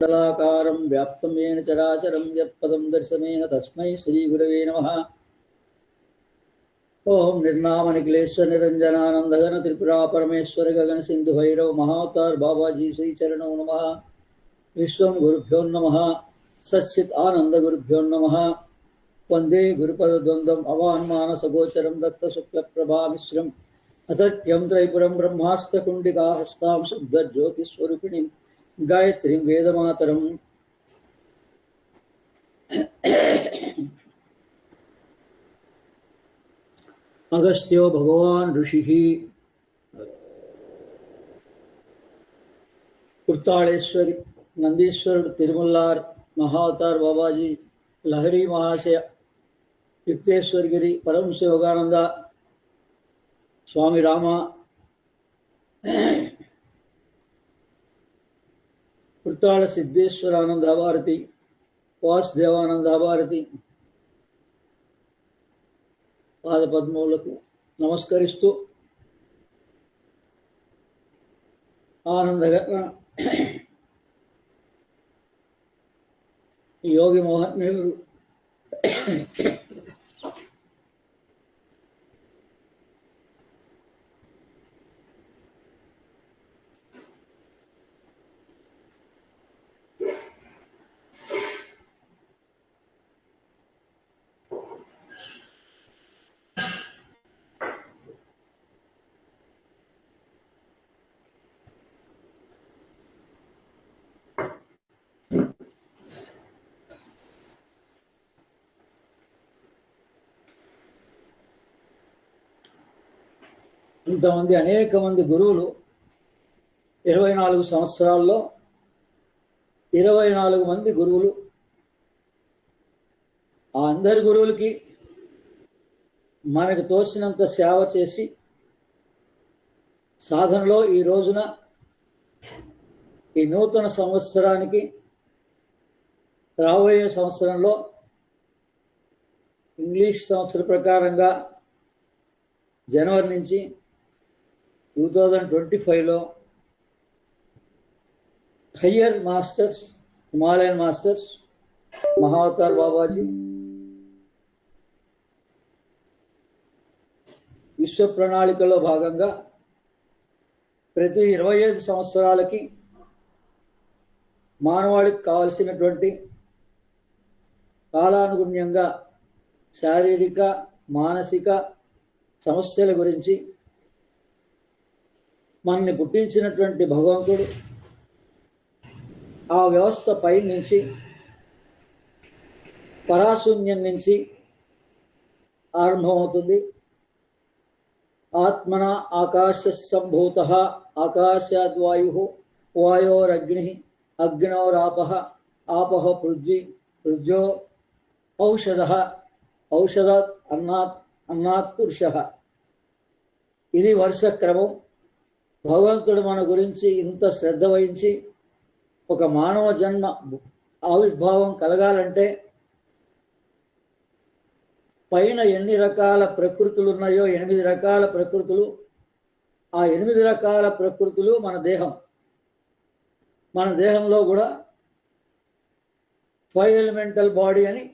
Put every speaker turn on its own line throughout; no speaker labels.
మండలాకారం వ్యాప్తం येन చరాచరం యత్పదం దర్శనేన తస్మై శ్రీగురవే నమః. ఓం నిర్నామనిఖిలేశ్వర నిరంజనానందఘన త్రిపురా పరమేశ్వర గగన సింధు భైరవ మహావతార్ బాబాజీ శ్రీచరణో నమః. విశ్వం గురుభ్యో నమః. సచ్చిత్ ఆనంద గురుభ్యో నమః. వందే గురుపదద్వంద్వం అవాన్మానసగోచరం రక్తశుక్లప్రభామిశ్రం అతర్క్యం త్రైపురం బ్రహ్మాస్తకుండికాహస్తాం శుద్ధజ్యోతిస్వరూపిణీం గాయత్రీం వేదమాతరం. అగస్త్యో భగవాన్ ఋషి. కుర్తాళేశ్వరి నందీశ్వరుడు తిరుమల్లార్ మహావతార్ బాబాజీ లహరి మహాశయ యుక్తేశ్వరగిరి పరమశివ యోగానంద స్వామి రామ కుర్తాళ సిద్ధేశ్వరానంద భారతి వాసుదేవానంద భారతి పాదపద్మములకు నమస్కరిస్తూ ఆనందగా యోగి మోహన్ నెహ్రూ ఇంతమంది అనేక మంది గురువులు 24 సంవత్సరాల్లో 24 మంది గురువులు. ఆ అందరి గురువులకి మనకు తోచినంత సేవ చేసి సాధనలో ఈ రోజున ఈ నూతన సంవత్సరానికి రాబోయే సంవత్సరంలో ఇంగ్లీష్ సంవత్సర ప్రకారంగా జనవరి నుంచి 2025లో higher masters Himalayan masters Mahavatar Babaji విశ్వ ప్రణాళికలో భాగంగా ప్రతి 25 సంవత్సరాలకి మానవాళికి కావలసినటువంటి కాలానుగుణ్యంగా శారీరక మానసిక సమస్యల గురించి మనని పుట్టించినటువంటి భగవంతుడు ఆ వ్యవస్థ పై నుంచి పరాశూన్యం నుంచి ఆరంభమవుతుంది. ఆత్మన ఆకాశ సంభూత ఆకాశాద్వాయు వాయోరగ్ని అగ్నోరాపః ఆపః పృథ్వీ పృథ్వో ఔషధః ఔషధాత్ అన్నాత్ పురుషః. ఇది వరుస క్రమం. భగవంతుడు మన గురించి ఇంత శ్రద్ధ వహించి ఒక మానవ జన్మ ఆవిర్భావం కలగాలంటే పైన ఎన్ని రకాల ప్రకృతులు ఉన్నాయో 8 రకాల ప్రకృతులు, ఆ 8 రకాల ప్రకృతులు మన దేహం. మన దేహంలో కూడా 5 ఎలిమెంటల్ బాడీ అని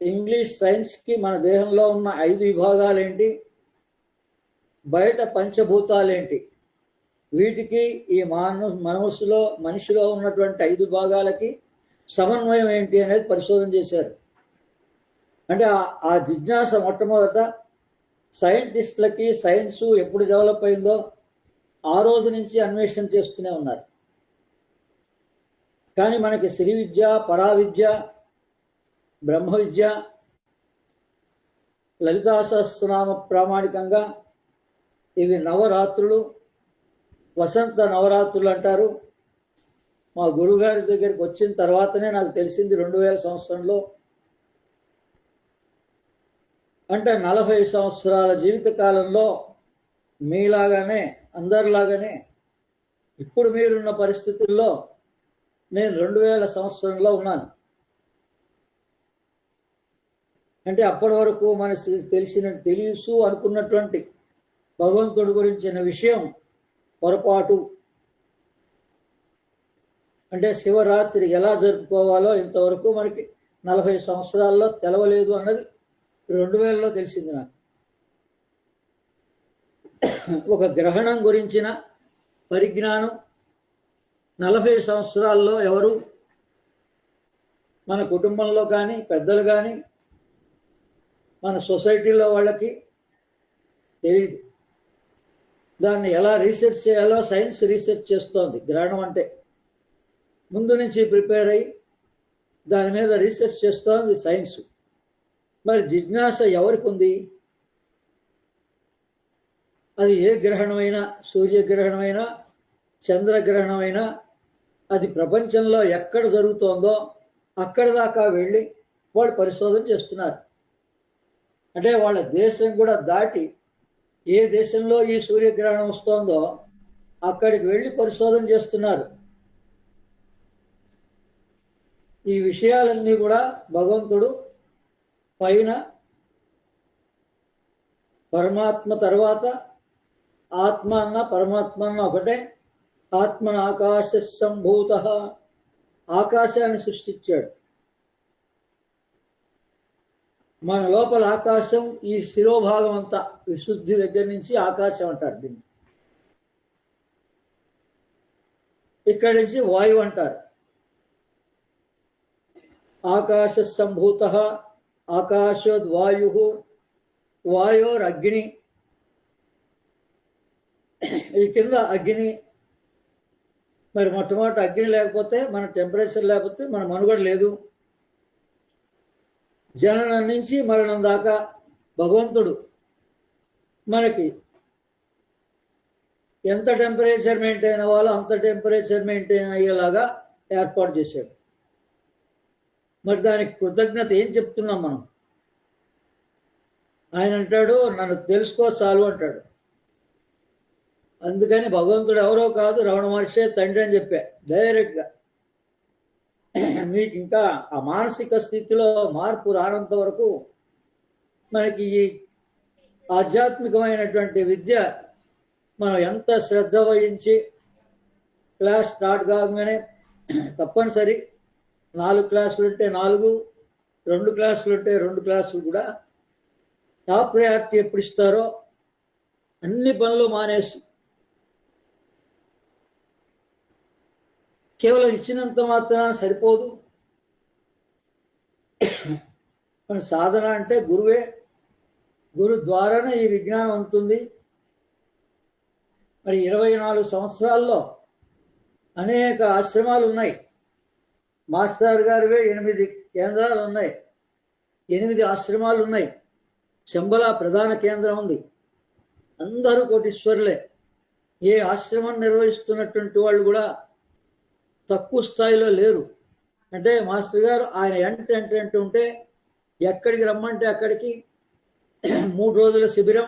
ఇంగ్లీష్ సైన్స్కి మన దేహంలో ఉన్న 5 విభాగాలేంటి, బయట పంచభూతాలేంటి, వీటికి ఈ మనిషిలో ఉన్నటువంటి 5 భాగాలకి సమన్వయం ఏంటి అనేది పరిశోధన చేశారు. అంటే ఆ జిజ్ఞాస మొట్టమొదట సైంటిస్టులకి సైన్సు ఎప్పుడు డెవలప్ అయిందో ఆ రోజు నుంచి అన్వేషణ చేస్తూనే ఉన్నారు. కానీ మనకి శ్రీ విద్య, పరావిద్య, బ్రహ్మ విద్య, లలితా సహస్రనామ ప్రామాణికంగా ఇవి నవరాత్రులు, వసంత నవరాత్రులు అంటారు. మా గురుగారి దగ్గరికి వచ్చిన తర్వాతనే నాకు తెలిసింది 2000 సంవత్సరంలో. అంటే 40 సంవత్సరాల జీవితకాలంలో మీలాగానే అందరిలాగానే ఇప్పుడు మీరున్న పరిస్థితుల్లో నేను 2000 సంవత్సరంలో ఉన్నాను. అంటే అప్పటి వరకు మనకు తెలుసు అనుకున్నటువంటి భగవంతుడి గురించిన విషయం పొరపాటు. అంటే శివరాత్రి ఎలా జరుపుకోవాలో ఇంతవరకు మనకి 40 సంవత్సరాల్లో తెలవలేదు అన్నది 2000లో తెలిసింది నాకు. ఒక గ్రహణం గురించిన పరిజ్ఞానం 40 సంవత్సరాల్లో ఎవరు మన కుటుంబంలో కానీ పెద్దలు కానీ మన సొసైటీలో వాళ్ళకి తెలియదు. దాన్ని ఎలా రీసెర్చ్ చేయాలో సైన్స్ రీసెర్చ్ చేస్తోంది. గ్రహణం అంటే ముందు నుంచి ప్రిపేర్ అయ్యి దాని మీద రీసెర్చ్ చేస్తోంది సైన్స్. మరి జిజ్ఞాస ఎవరికి ఉంది? అది ఏ గ్రహణమైనా, సూర్యగ్రహణమైనా చంద్రగ్రహణమైనా అది ప్రపంచంలో ఎక్కడ జరుగుతోందో అక్కడి దాకా వెళ్ళి వాళ్ళు పరిశోధన చేస్తున్నారు. అంటే వాళ్ళ దేశం కూడా దాటి ఏ దేశంలో ఈ సూర్యగ్రహణం వస్తోందో అక్కడికి వెళ్ళి పరిశోధన చేస్తున్నారు. ఈ విషయాలన్నీ కూడా భగవంతుడు పైన పరమాత్మ తర్వాత ఆత్మ అన్న పరమాత్మ అన్న ఒకటే. ఆత్మన ఆకాశ సంభూత, ఆకాశాన్ని సృష్టించాడు. మన లోపల ఆకాశం ఈ శిరోభాగం అంతా విశుద్ధి దగ్గర నుంచి ఆకాశం అంటారు దీన్ని. ఇక్కడి నుంచి వాయువు అంటారు. ఆకాశ సంభూత ఆకాశోద్వాయు వాయోరగ్ని. ఈ కింద అగ్ని. మరి మొట్టమొదటి అగ్ని లేకపోతే మన టెంపరేచర్ లేకపోతే మన మనుగడ లేదు. జననం నుంచి మరణం దాకా భగవంతుడు మనకి ఎంత టెంపరేచర్ మెయింటైన్ అవ్వాలో అంత టెంపరేచర్ మెయింటైన్ అయ్యేలాగా ఏర్పాటు చేశాడు. మరి దానికి కృతజ్ఞత ఏం చెప్తున్నాం మనం? ఆయన అంటాడు, నన్ను తెలుసుకో చాలు అంటాడు. అందుకని భగవంతుడు ఎవరో కాదు, రమణ మహర్షి తండ్రి అని చెప్పా డైరెక్ట్గా. మీకు ఇంకా ఆ మానసిక స్థితిలో మార్పు రానంత వరకు మనకి ఈ ఆధ్యాత్మికమైనటువంటి విద్య మనం ఎంత శ్రద్ధ వహించి క్లాస్ స్టార్ట్ కాగానే తప్పనిసరి 4 క్లాసులు ఉంటే 4, 2 క్లాసులు ఉంటే 2 క్లాసులు కూడా టాప్ ప్రయారిటీ ఎప్పుడు ఇస్తారో అన్ని పనులు మానేసి కేవలం ఇచ్చినంత మాత్రాన సరిపోదు. మన సాధన అంటే గురువే, గురు ద్వారానే ఈ విజ్ఞానం అందుతుంది. మరి 24 సంవత్సరాల్లో అనేక ఆశ్రమాలు ఉన్నాయి. మాస్టర్ గారివే 8 కేంద్రాలు ఉన్నాయి, 8 ఆశ్రమాలు ఉన్నాయి. శంబల ప్రధాన కేంద్రం ఉంది. అందరూ కోటీశ్వరులే. ఏ ఆశ్రమం నిర్వహిస్తున్నటువంటి వాళ్ళు కూడా తక్కువ స్థాయిలో లేరు. అంటే మాస్టర్ గారు ఆయన ఎంట ఉంటే ఎక్కడికి రమ్మంటే అక్కడికి 3 రోజుల శిబిరం,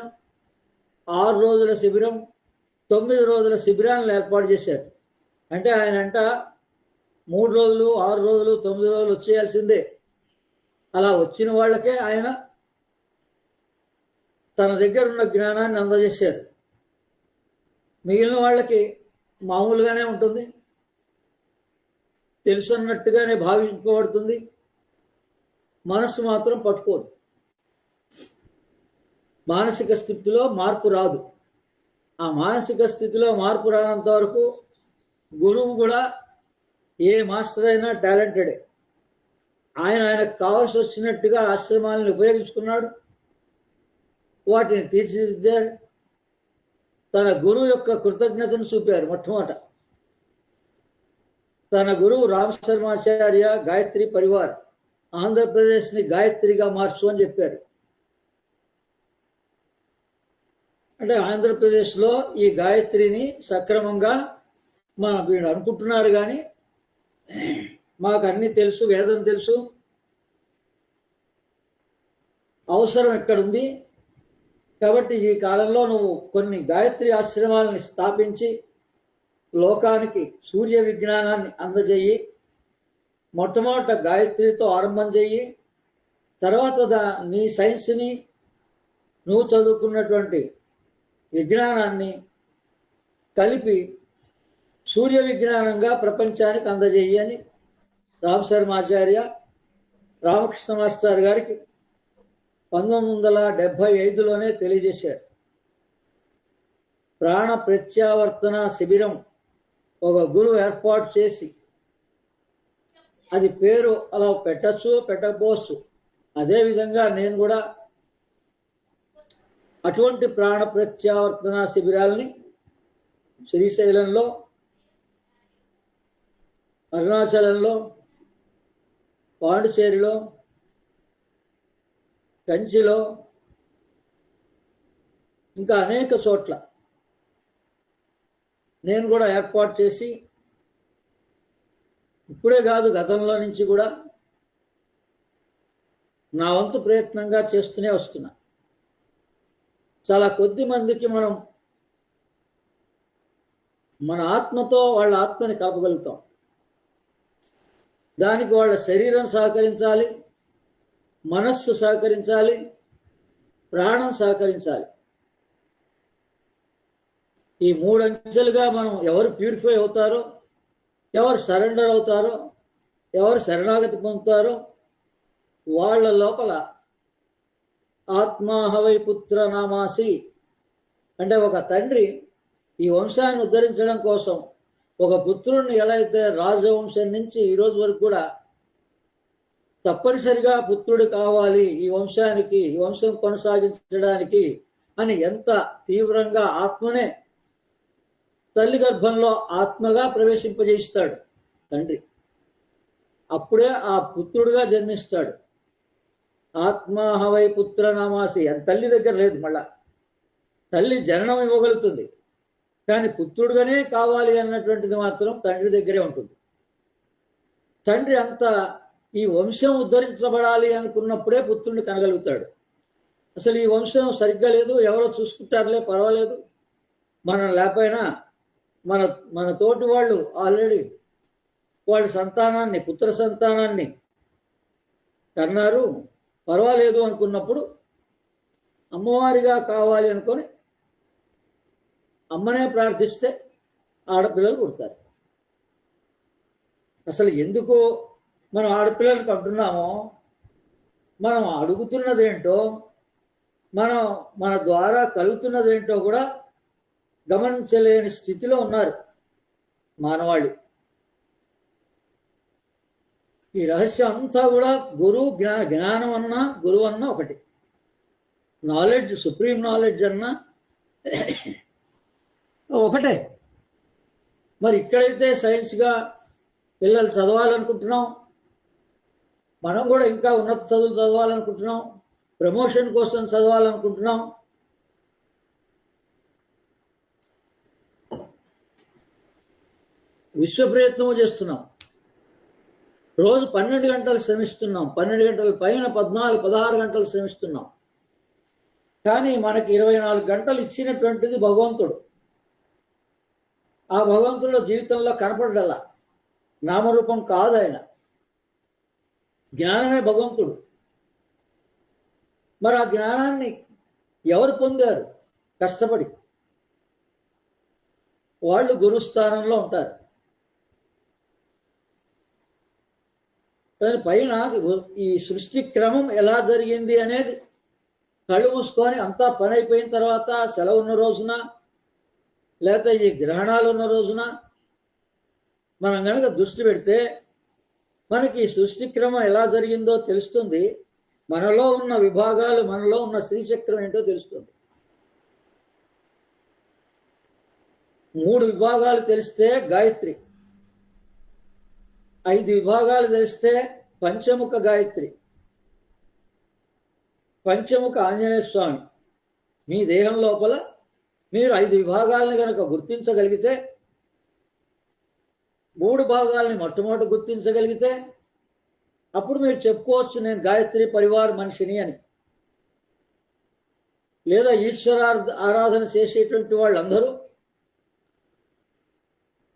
6 రోజుల శిబిరం, 9 రోజుల శిబిరాలను ఏర్పాటు చేశారు. అంటే ఆయన 3 రోజులు, 6 రోజులు, 9 రోజులు వచ్చేయాల్సిందే. అలా వచ్చిన వాళ్ళకే ఆయన తన దగ్గర ఉన్న జ్ఞానాన్ని అందజేశారు. మిగిలిన వాళ్ళకి మామూలుగానే ఉంటుంది, తెలుసున్నట్టుగానే భావించబడుతుంది. మనసు మాత్రం పట్టుకోదు. మానసిక స్థితిలో మార్పు రాదు. ఆ మానసిక స్థితిలో మార్పు రానంత వరకు గురువు కూడా ఏ మాస్టర్ అయినా టాలెంటెడే. ఆయనకు కావాల్సి వచ్చినట్టుగా ఆశ్రమాలను ఉపయోగించుకున్నాడు, వాటిని తీర్చిదిద్దారు. తన గురువు యొక్క కృతజ్ఞతను చూపారు. మొట్టమొదట తన గురువు రామశర్మాచార్య గాయత్రి పరివార్ ఆంధ్రప్రదేశ్ని గాయత్రిగా మార్చు అని చెప్పారు. అంటే ఆంధ్రప్రదేశ్లో ఈ గాయత్రిని సక్రమంగా వీడు అనుకుంటున్నారు, కానీ మాకు అన్నీ తెలుసు, వేదం తెలుసు, అవసరం ఎక్కడుంది. కాబట్టి ఈ కాలంలో నువ్వు కొన్ని గాయత్రి ఆశ్రమాలని స్థాపించి లోకానికి సూర్య విజ్ఞానాన్ని అందజేయి. మొట్టమొదట గాయత్రితో ఆరంభం చెయ్యి. తర్వాత నీ సైన్స్ని, నువ్వు చదువుకున్నటువంటి విజ్ఞానాన్ని కలిపి సూర్య విజ్ఞానంగా ప్రపంచానికి అందజేయని రామశర్మాచార్య రామకృష్ణ మాస్టర్ గారికి 1975లోనే తెలియజేశారు. ప్రాణ ప్రత్యావర్తన శిబిరం ఒక గురువు ఏర్పాటు చేసి, అది పేరు అలా పెట్టచ్చు పెట్టకపోవచ్చు. అదేవిధంగా నేను కూడా అటువంటి ప్రాణ ప్రత్యావర్తన శిబిరాలని శ్రీశైలంలో, అరుణాచలంలో, పాండిచేరిలో, కంచిలో, ఇంకా అనేక చోట్ల నేను కూడా ఏర్పాటు చేసి, ఇప్పుడే కాదు గతంలో నుంచి కూడా నా వంతు ప్రయత్నంగా చేస్తూనే వస్తున్నా. చాలా కొద్ది మందికి మనం మన ఆత్మతో వాళ్ళ ఆత్మని కాపగలుగుతాం. దానికి వాళ్ళ శరీరం సహకరించాలి, మనస్సు సహకరించాలి, ప్రాణం సహకరించాలి. ఈ 3 అంచెలుగా మనం ఎవరు ప్యూరిఫై అవుతారో, ఎవరు సరెండర్ అవుతారో, ఎవరు శరణాగతి పొందుతారో వాళ్ళ లోపల ఆత్మాహవై పుత్ర నామాసి అంటే ఒక తండ్రి ఈ వంశాన్ని ఉద్ధరించడం కోసం ఒక పుత్రుడిని ఎలా అయితే రాజవంశం నుంచి ఈరోజు వరకు కూడా తప్పనిసరిగా పుత్రుడు కావాలి ఈ వంశానికి, ఈ వంశం కొనసాగించడానికి అని ఎంత తీవ్రంగా ఆత్మనే తల్లి గర్భంలో ఆత్మగా ప్రవేశింపజేస్తాడు తండ్రి. అప్పుడే ఆ పుత్రుడుగా జన్మిస్తాడు. ఆత్మాహవై పుత్ర నామాసి అది తల్లి దగ్గర లేదు. మళ్ళా తల్లి జననం ఇవ్వగలుగుతుంది, కానీ పుత్రుడుగానే కావాలి అన్నటువంటిది మాత్రం తండ్రి దగ్గరే ఉంటుంది. తండ్రి అంత ఈ వంశం ఉద్ధరించబడాలి అనుకున్నప్పుడే పుత్రుడిని కనగలుగుతాడు. అసలు ఈ వంశం సరిగ్గా లేదు, ఎవరో చూసుకుంటారులే పర్వాలేదు, మనం లేకపోయినా మన మన తోటి వాళ్ళు ఆల్రెడీ వాళ్ళ సంతానాన్ని, పుత్ర సంతానాన్ని కన్నారు, పర్వాలేదు అనుకున్నప్పుడు అమ్మవారిగా కావాలి అనుకొని అమ్మనే ప్రార్థిస్తే ఆడపిల్లలు పుడతారు. అసలు ఎందుకు మనం ఆడపిల్లలు కంటున్నామో, మనం అడుగుతున్నదేంటో, మన ద్వారా కలుగుతున్నదేంటో కూడా గమనించలేని స్థితిలో ఉన్నారు మానవాళి. ఈ రహస్యం అంతా కూడా జ్ఞానం అన్నా గురువు అన్నా ఒకటి. నాలెడ్జ్, సుప్రీం నాలెడ్జ్ అన్నా ఒకటే. మరి ఇక్కడైతే సైన్స్గా పిల్లలు చదవాలనుకుంటున్నాం, మనం కూడా ఇంకా ఉన్నత చదువులు చదవాలనుకుంటున్నాం, ప్రమోషన్ కోసం చదవాలనుకుంటున్నాం. విశ్వ ప్రయత్నము చేస్తున్నాం. రోజు 12 గంటలు శ్రమిస్తున్నాం, 12 గంటల పైన 14-16 గంటలు శ్రమిస్తున్నాం. కానీ మనకి 24 గంటలు ఇచ్చినటువంటిది భగవంతుడు. ఆ భగవంతుడు జీవితంలో కనపడలా, నామరూపం కాదు ఆయన, జ్ఞానమే భగవంతుడు. మరి ఆ జ్ఞానాన్ని ఎవరు పొందారు? కష్టపడి. వాళ్ళు గురుస్థానంలో ఉంటారు. దాని పైన ఈ సృష్టి క్రమం ఎలా జరిగింది అనేది కళ్ళు మూసుకొని అంతా పని అయిపోయిన తర్వాత సెలవు ఉన్న రోజున, లేకపోతే ఈ గ్రహణాలు ఉన్న రోజున మనం కనుక దృష్టి పెడితే మనకి సృష్టి క్రమం ఎలా జరిగిందో తెలుస్తుంది. మనలో ఉన్న విభాగాలు, మనలో ఉన్న శ్రీచక్రం ఏంటో తెలుస్తుంది. 3 విభాగాలు తెలిస్తే గాయత్రి, 5 విభాగాలు తెలిస్తే పంచముఖ గాయత్రి, పంచముఖ ఆంజనేయ స్వామి. మీ దేహం లోపల మీరు 5 విభాగాలను కనుక గుర్తించగలిగితే, 3 భాగాల్ని మొట్టమొదటి గుర్తించగలిగితే అప్పుడు మీరు చెప్పుకోవచ్చు నేను గాయత్రి పరివార్ మనిషిని అని. లేదా ఈశ్వర ఆరాధన చేసేటువంటి వాళ్ళందరూ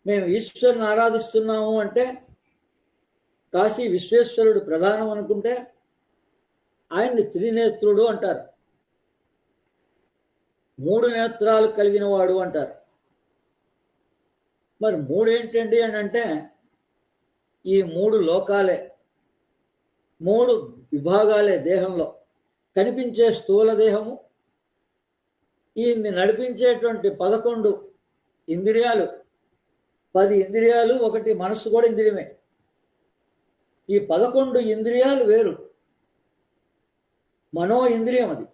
మేము ఈశ్వరుని ఆరాధిస్తున్నాము అంటే కాశీ విశ్వేశ్వరుడు ప్రధానం అనుకుంటే ఆయన్ని త్రినేత్రుడు అంటారు, 3 నేత్రాలు కలిగిన వాడు అంటారు. మరి మూడేంటండి అని అంటే ఈ మూడు లోకాలే, మూడు విభాగాలే దేహంలో. కనిపించే స్థూల దేహము, ఈయన్ని నడిపించేటువంటి 11 ఇంద్రియాలు, 10 ఇంద్రియాలు, ఒకటి మనస్సు కూడా ఇంద్రియమే. ఈ 11 ఇంద్రియాలు వేరు, మనో ఇంద్రియం అది.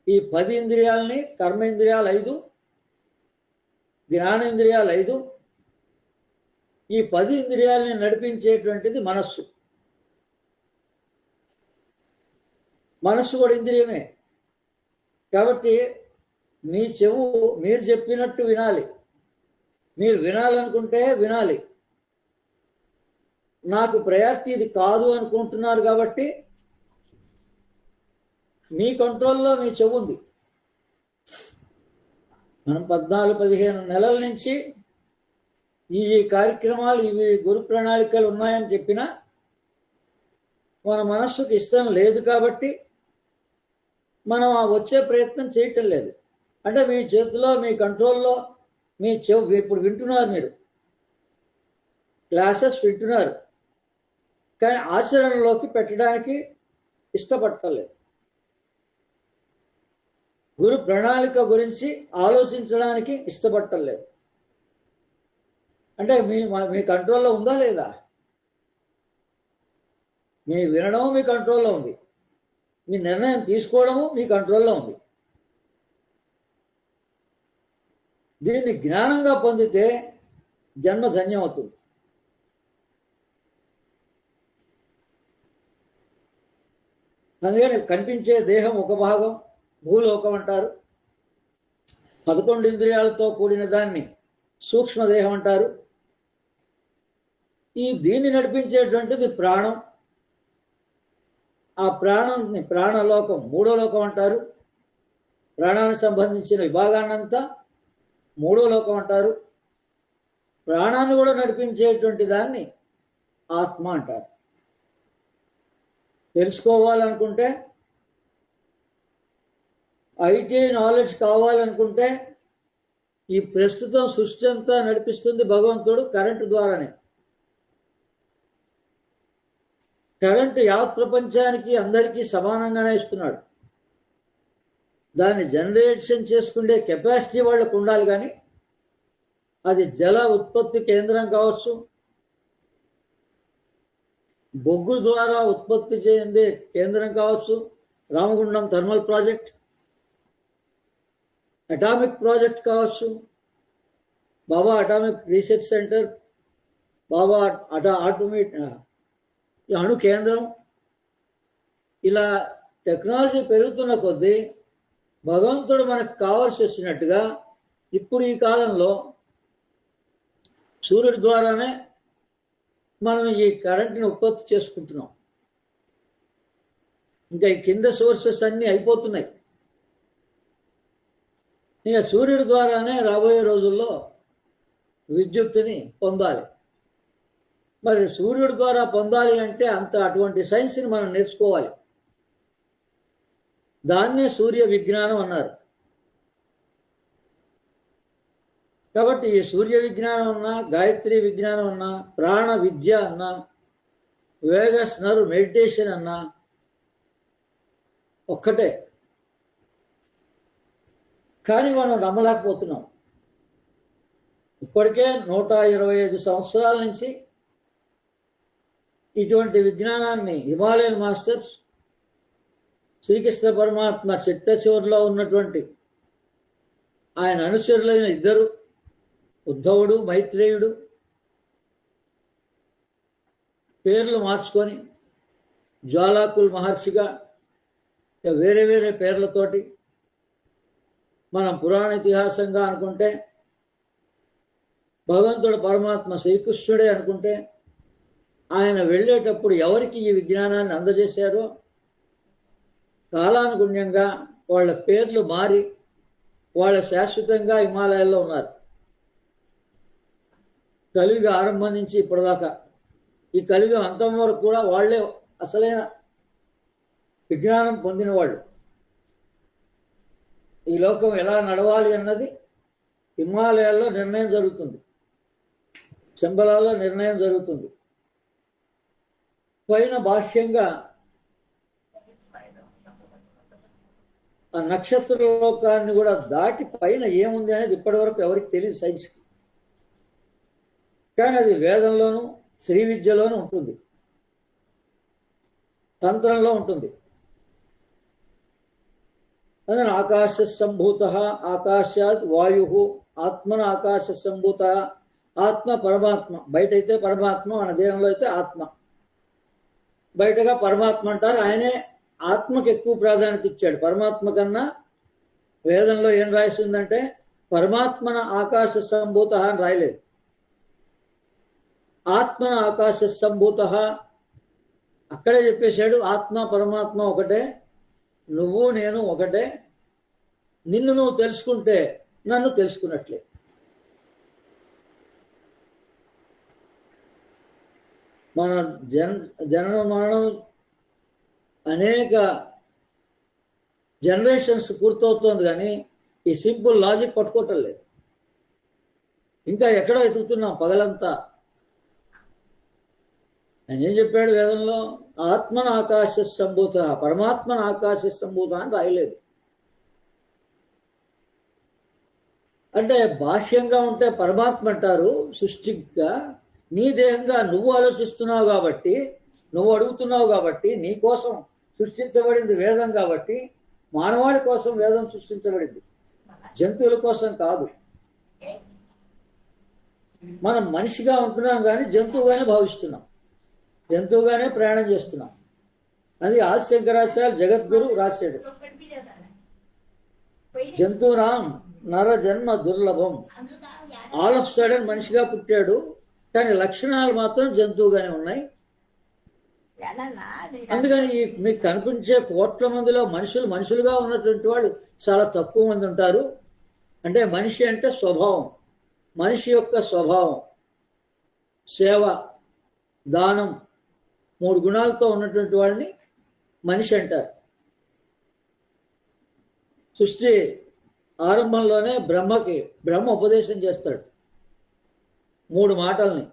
ఈ 10 ఇంద్రియాలని, కర్మేంద్రియాలు 5, జ్ఞానేంద్రియాలు 5, ఈ 10 ఇంద్రియాలని నడిపించేటువంటిది మనస్సు. మనస్సు కూడా ఇంద్రియమే. కాబట్టి మీ చెవు మీరు చెప్పినట్టు వినాలి. మీరు వినాలనుకుంటే వినాలి. నాకు ప్రయారిటీ ఇది కాదు అనుకుంటున్నారు కాబట్టి మీ కంట్రోల్లో మీ చెవు ఉంది. మనం 14-15 నెలల నుంచి ఈ కార్యక్రమాలు, ఇవి గురు ప్రణాళికలు ఉన్నాయని చెప్పినా మన మనస్సుకు ఇష్టం లేదు కాబట్టి మనం ఆ వచ్చే ప్రయత్నం చేయటం లేదు. అంటే మీ చేతిలో, మీ కంట్రోల్లో మీ చెవు. ఇప్పుడు వింటున్నారు, మీరు క్లాసెస్ వింటున్నారు, కానీ ఆచరణలోకి పెట్టడానికి ఇష్టపడలేదు. గురు ప్రణాళిక గురించి ఆలోచించడానికి ఇష్టపడలేదు. అంటే మీ కంట్రోల్లో ఉందా లేదా? మీ వినడం మీ కంట్రోల్లో ఉంది, మీ నిర్ణయం తీసుకోవడము మీ కంట్రోల్లో ఉంది. దీన్ని జ్ఞానంగా పొందితే జన్మ ధన్యం అవుతుంది. అందుకని కనిపించే దేహం ఒక భాగం భూలోకం అంటారు. 11 ఇంద్రియాలతో కూడిన దాన్ని సూక్ష్మదేహం అంటారు. దీన్ని నడిపించేటువంటిది ప్రాణం. ఆ ప్రాణాన్ని ప్రాణలోకం, 3వ లోకం అంటారు. ప్రాణానికి సంబంధించిన విభాగాన్నంతా 3వ లోకం అంటారు. ప్రాణాన్ని కూడా నడిపించేటువంటి దాన్ని ఆత్మ అంటారు. తెలుసుకోవాలనుకుంటే, ఐటీ నాలెడ్జ్ కావాలనుకుంటే, ఈ ప్రస్తుతం సృష్టి అంతా నడిపిస్తుంది భగవంతుడు కరెంటు ద్వారానే. కరెంటు యావత్ ప్రపంచానికి అందరికీ సమానంగానే ఇస్తున్నాడు. దాన్ని జనరేషన్ చేసుకునే కెపాసిటీ వాళ్ళకు ఉండాలి. కానీ అది జల ఉత్పత్తి కేంద్రం కావచ్చు, బొగ్గు ద్వారా ఉత్పత్తి చెందే కేంద్రం కావచ్చు, Ramagundam thermal project, atomic project కావచ్చు, బాబా అటామిక్ రీసెర్చ్ సెంటర్, బాబా అణు కేంద్రం. ఇలా టెక్నాలజీ పెరుగుతున్న కొద్దీ భగవంతుడు మనకు కావాల్సి వచ్చినట్టుగా ఇప్పుడు ఈ కాలంలో సూర్యుడి ద్వారానే మనం ఈ కరెంటుని ఉత్పత్తి చేసుకుంటున్నాం. ఇంకా ఈ కింద సోర్సెస్ అన్నీ అయిపోతున్నాయి. ఇక సూర్యుడి ద్వారానే రాబోయే రోజుల్లో విద్యుత్తుని పొందాలి. మరి సూర్యుడి ద్వారా పొందాలి అంటే అటువంటి సైన్స్ని మనం నేర్చుకోవాలి. దాన్నే సూర్య విజ్ఞానం అన్నారు. కాబట్టి ఈ సూర్య విజ్ఞానం అన్నా, గాయత్రి విజ్ఞానం అన్నా, ప్రాణ విద్య అన్నా, వేగస్ నర్వ్ మెడిటేషన్ అన్నా ఒక్కటే. కానీ మనం నమ్మలేకపోతున్నాం. ఇప్పటికే 125 సంవత్సరాల నుంచి ఇటువంటి విజ్ఞానాన్ని హిమాలయన్ మాస్టర్స్, శ్రీకృష్ణ పరమాత్మ చిట్ట చివరిలో ఉన్నటువంటి ఆయన అనుచరులైన 2, ఉద్ధవుడు, మైత్రేయుడు, పేర్లు మార్చుకొని జ్వాలాకుల్ మహర్షిగా వేరే వేరే పేర్లతోటి, మనం పురాణ ఇతిహాసంగా అనుకుంటే భగవంతుడు పరమాత్మ శ్రీకృష్ణుడే అనుకుంటే, ఆయన వెళ్ళేటప్పుడు ఎవరికి ఈ విజ్ఞానాన్ని అందజేశారో కాలానుగుణ్యంగా వాళ్ళ పేర్లు మారి వాళ్ళ శాశ్వతంగా హిమాలయాల్లో ఉన్నారు. కలియుగ ఆరంభం నుంచి ఇప్పటిదాకా, ఈ కలియుగం అంతం వరకు కూడా వాళ్లే అసలైన విజ్ఞానం పొందిన వాళ్ళు. ఈ లోకం ఎలా నడవాలి అన్నది హిమాలయాల్లో నిర్ణయం జరుగుతుంది. శంబలాలో నిర్ణయం జరుగుతుంది. పైన బాహ్యంగా ఆ నక్షత్ర లోకాన్ని కూడా దాటి పైన ఏముంది అనేది ఇప్పటివరకు ఎవరికి తెలియదు సైన్స్కి. కానీ అది వేదంలోనూ శ్రీ విద్యలోనూ ఉంటుంది, తంత్రంలో ఉంటుంది. అదే ఆకాశ సంభూత ఆకాశాత్ వాయు ఆత్మన ఆకాశ సంభూత. ఆత్మ పరమాత్మ, బయటైతే పరమాత్మ, మన దేహంలో అయితే ఆత్మ. బయటగా పరమాత్మ అంటారు. ఆయనే ఆత్మకు ఎక్కువ ప్రాధాన్యత ఇచ్చాడు. పరమాత్మ కన్నా వేదంలో ఏం రాసిందంటే పరమాత్మన ఆకాశ సంభూత అని రాయలేదు, ఆత్మన ఆకాశ సంభూత అక్కడే చెప్పేశాడు. ఆత్మ పరమాత్మ ఒకటే, నువ్వు నేను ఒకటే. నిన్ను నువ్వు తెలుసుకుంటే నన్ను తెలుసుకున్నట్లే. మన జనన మరణం అనేక జనరేషన్స్ పూర్తవుతోంది, కానీ ఈ సింపుల్ లాజిక్ పట్టుకోవటం లేదు. ఇంకా ఎక్కడో ఎదుగుతున్నాం పగలంతా. ఆయన ఏం చెప్పాడు వేదంలో? ఆత్మన ఆకాశ సంభూత, పరమాత్మన ఆకాశ సంభూత అని రాయలేదు. అంటే బాహ్యంగా ఉంటే పరమాత్మ అంటారు సృష్టిగా, నీ దేహంగా నువ్వు ఆలోచిస్తున్నావు కాబట్టి, నువ్వు అడుగుతున్నావు కాబట్టి, నీ కోసం సృష్టించబడింది వేదం కాబట్టి, మానవాళి కోసం వేదం సృష్టించబడింది, జంతువుల కోసం కాదు. మనం మనిషిగా ఉంటున్నాం కానీ జంతువుగానే భావిస్తున్నాం, జంతువుగానే ప్రయాణం చేస్తున్నాం. అది ఆదిశంకరాచార్య జగద్గురు రాశాడు. జంతువునాం నర జన్మ దుర్లభం. ఆల్ ఆఫ్ సడన్ మనిషిగా పుట్టాడు, కానీ లక్షణాలు మాత్రం జంతువుగానే ఉన్నాయి. అందుకని మీకు కనిపించే కోట్ల మందిలో మనుషులుగా ఉన్నటువంటి వాళ్ళు చాలా తక్కువ మంది ఉంటారు. అంటే మనిషి అంటే స్వభావం, మనిషి యొక్క స్వభావం సేవ, దానం, 3 గుణాలతో ఉన్నటువంటి వాడిని మనిషి అంటారు. సృష్టి ఆరంభంలోనే బ్రహ్మ ఉపదేశం చేస్తాడు 3 మాటల్ని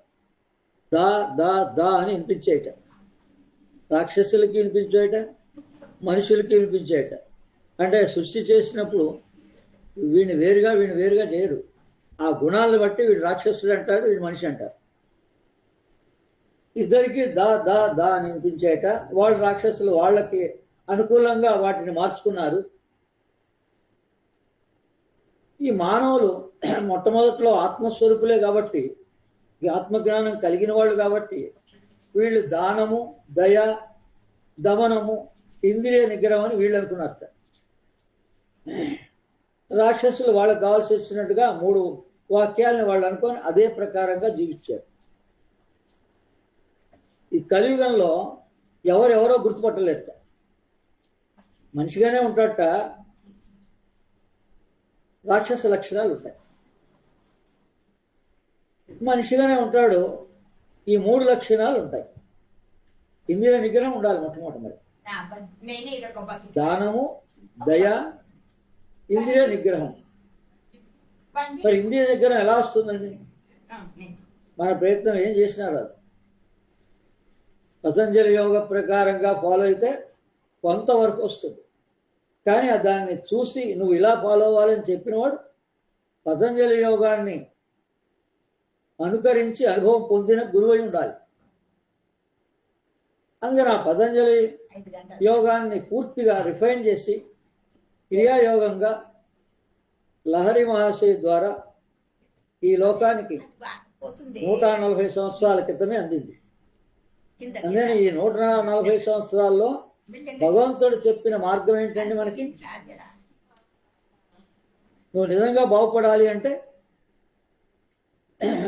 దా దా దా అని వినిపించేయట. రాక్షసులకి వినిపించేయట, మనుషులకి వినిపించేయట. అంటే సృష్టి చేసినప్పుడు వీడిని వేరుగా చేయరు. ఆ గుణాలను బట్టి వీడు రాక్షసుడు అంటాడు, వీడు మనిషి అంటారు. ఇద్దరికి దా దా దా అని వినిపించేయట. వాళ్ళు రాక్షసులు వాళ్ళకి అనుకూలంగా వాటిని మార్చుకున్నారు. ఈ మానవులు మొట్టమొదట్లో ఆత్మస్వరూపులే కాబట్టి, ఈ ఆత్మజ్ఞానం కలిగిన వాళ్ళు కాబట్టి, వీళ్ళు దానము, దయ, దమనము, ఇంద్రియ నిగ్రహం అని వీళ్ళు అనుకున్నారట. రాక్షసులు వాళ్ళకి కావాల్సి వచ్చినట్టుగా 3 వాక్యాలను వాళ్ళు అనుకొని అదే ప్రకారంగా జీవించారు. ఈ కలియుగంలో ఎవరెవరో గుర్తుపట్టలేట. మనిషిగానే ఉంటాడట, రాక్షస లక్షణాలు ఉంటాయి. మనిషిగానే ఉంటాడు, ఈ 3 లక్షణాలు ఉంటాయి. ఇంద్రియ నిగ్రహం ఉండాలి మొట్టమొదటి. మరి దానము, దయ, ఇంద్రియ నిగ్రహం. మరి ఇంద్రియ నిగ్రహం ఎలా వస్తుందండి? మన ప్రయత్నం ఏం చేసినా రాదు. పతంజలి యోగ ప్రకారంగా ఫాలో అయితే కొంతవరకు వస్తుంది, కానీ దాన్ని చూసి నువ్వు ఇలా ఫాలో అవ్వాలని చెప్పినవాడు పతంజలి యోగాన్ని అనుకరించి అనుభవం పొందిన గురువై ఉండాలి. అందుకని ఆ పతంజలి యోగాన్ని పూర్తిగా రిఫైన్ చేసి క్రియాయోగంగా లహరి మహాశయ ద్వారా ఈ లోకానికి 140 సంవత్సరాల క్రితమే అందింది. అందుకని ఈ 140 సంవత్సరాల్లో భగవంతుడు చెప్పిన మార్గం ఏంటండి మనకి? నువ్వు నిజంగా బాగుపడాలి అంటే,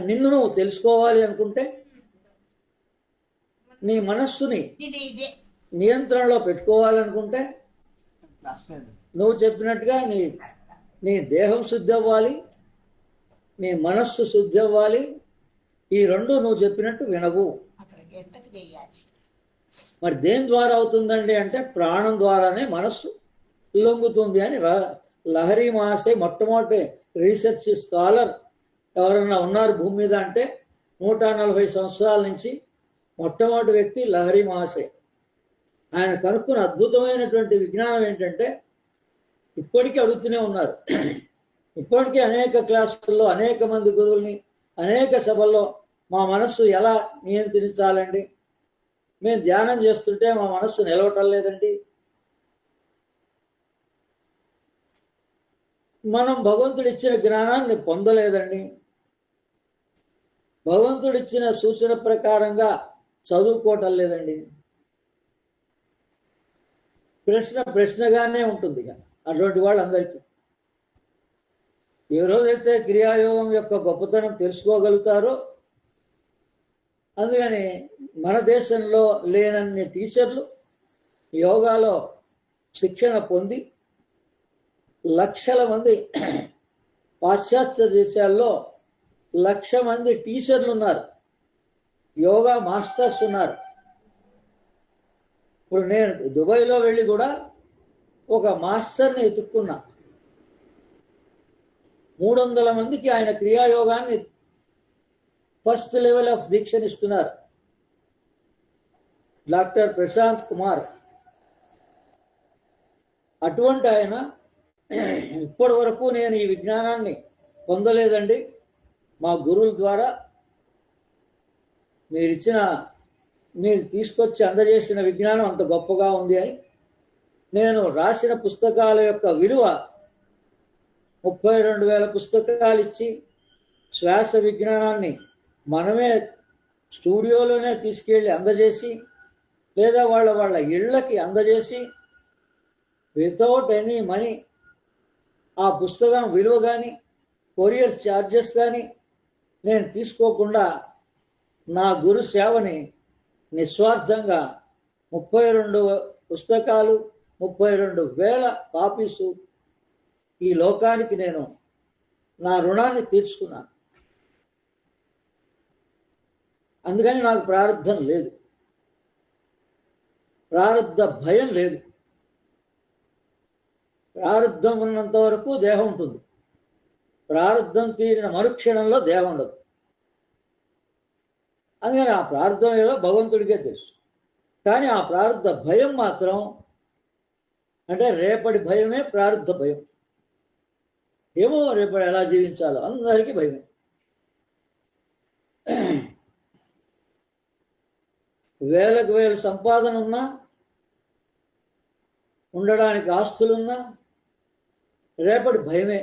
నిన్ను నువ్వు తెలుసుకోవాలి అనుకుంటే, నీ మనస్సుని నియంత్రణలో పెట్టుకోవాలనుకుంటే, నువ్వు చెప్పినట్టుగా నీ దేహం శుద్ధి అవ్వాలి, నీ మనస్సు శుద్ధి అవ్వాలి. ఈ 2 నువ్వు చెప్పినట్టు వినవు. మరి దేని ద్వారా అవుతుందండి అంటే, ప్రాణం ద్వారానే మనస్సు లొంగుతుంది అని లహరి మహాశయ మొట్టమొదటి రీసెర్చ్ స్కాలర్ ఎవరన్నా ఉన్నారు భూమి మీద అంటే 140 సంవత్సరాల నుంచి మొట్టమొదటి వ్యక్తి లహరి మహాశయ. ఆయన కనుక్కున్న అద్భుతమైనటువంటి విజ్ఞానం ఏంటంటే ఇప్పటికీ అడుగుతూనే ఉన్నారు. ఇప్పటికీ అనేక క్లాసుల్లో అనేక మంది గురువుల్ని అనేక సభల్లో మా మనస్సు ఎలా నియంత్రించాలండి, మేము ధ్యానం చేస్తుంటే మా మనస్సు నిలవటం లేదండి, మనం భగవంతుడిచ్చిన జ్ఞానాన్ని పొందలేదండి, భగవంతుడిచ్చిన సూచన ప్రకారంగా చదువుకోవటం లేదండి. ప్రశ్నగానే ఉంటుంది అటువంటి వాళ్ళందరికీ. ఏ రోజైతే క్రియాయోగం యొక్క గొప్పతనం తెలుసుకోగలుగుతారో, అందుకని మన దేశంలో లేనన్ని టీచర్లు యోగాలో శిక్షణ పొంది లక్షల మంది, పాశ్చాత్య దేశాల్లో 1,00,000 మంది టీచర్లు ఉన్నారు, యోగా మాస్టర్స్ ఉన్నారు. ఇప్పుడు నేను దుబాయ్లో వెళ్ళి కూడా ఒక మాస్టర్ని ఎత్తుక్కున్నా. 300 మందికి ఆయన క్రియాయోగాన్ని ఫస్ట్ లెవెల్ ఆఫ్ దీక్షను ఇస్తున్నారు. డాక్టర్ ప్రశాంత్ కుమార్. అటువంటి ఆయన ఇప్పటి వరకు నేను ఈ విజ్ఞానాన్ని పొందలేదండి, మా గురువుల ద్వారా మీరు తీసుకొచ్చి అందజేసిన విజ్ఞానం అంత గొప్పగా ఉంది అని. నేను రాసిన పుస్తకాల యొక్క విలువ 32,000 పుస్తకాలు ఇచ్చి శ్వాస విజ్ఞానాన్ని మనమే స్టూడియోలోనే తీసుకెళ్ళి అందజేసి, లేదా వాళ్ళ ఇళ్ళకి అందజేసి వితౌట్ ఎనీ మనీ ఆ పుస్తకం విలువ కానీ కొరియర్ ఛార్జెస్ కానీ నేను తీసుకోకుండా నా గురు సేవని నిస్వార్థంగా 32 పుస్తకాలు 32,000 కాపీసు ఈ లోకానికి నేను నా రుణాన్ని తీర్చుకున్నాను. అందుకని నాకు ప్రారంధం లేదు, ప్రారంధ భయం లేదు. ప్రారంధం ఉన్నంత వరకు దేహం ఉంటుంది, ప్రారంధం తీరిన మరుక్షణంలో దేహం ఉండదు. అందుకని ఆ ప్రారంధం ఏదో భగవంతుడికే తెలుసు. కానీ ఆ ప్రారంధ భయం మాత్రం, అంటే రేపటి భయమే ప్రారంధ భయం. ఏమో రేపటి ఎలా జీవించాలో అందరికీ భయమే. వేలకు వేలు సంపాదన ఉన్నా, ఉండడానికి ఆస్తులున్నా రేపటి భయమే.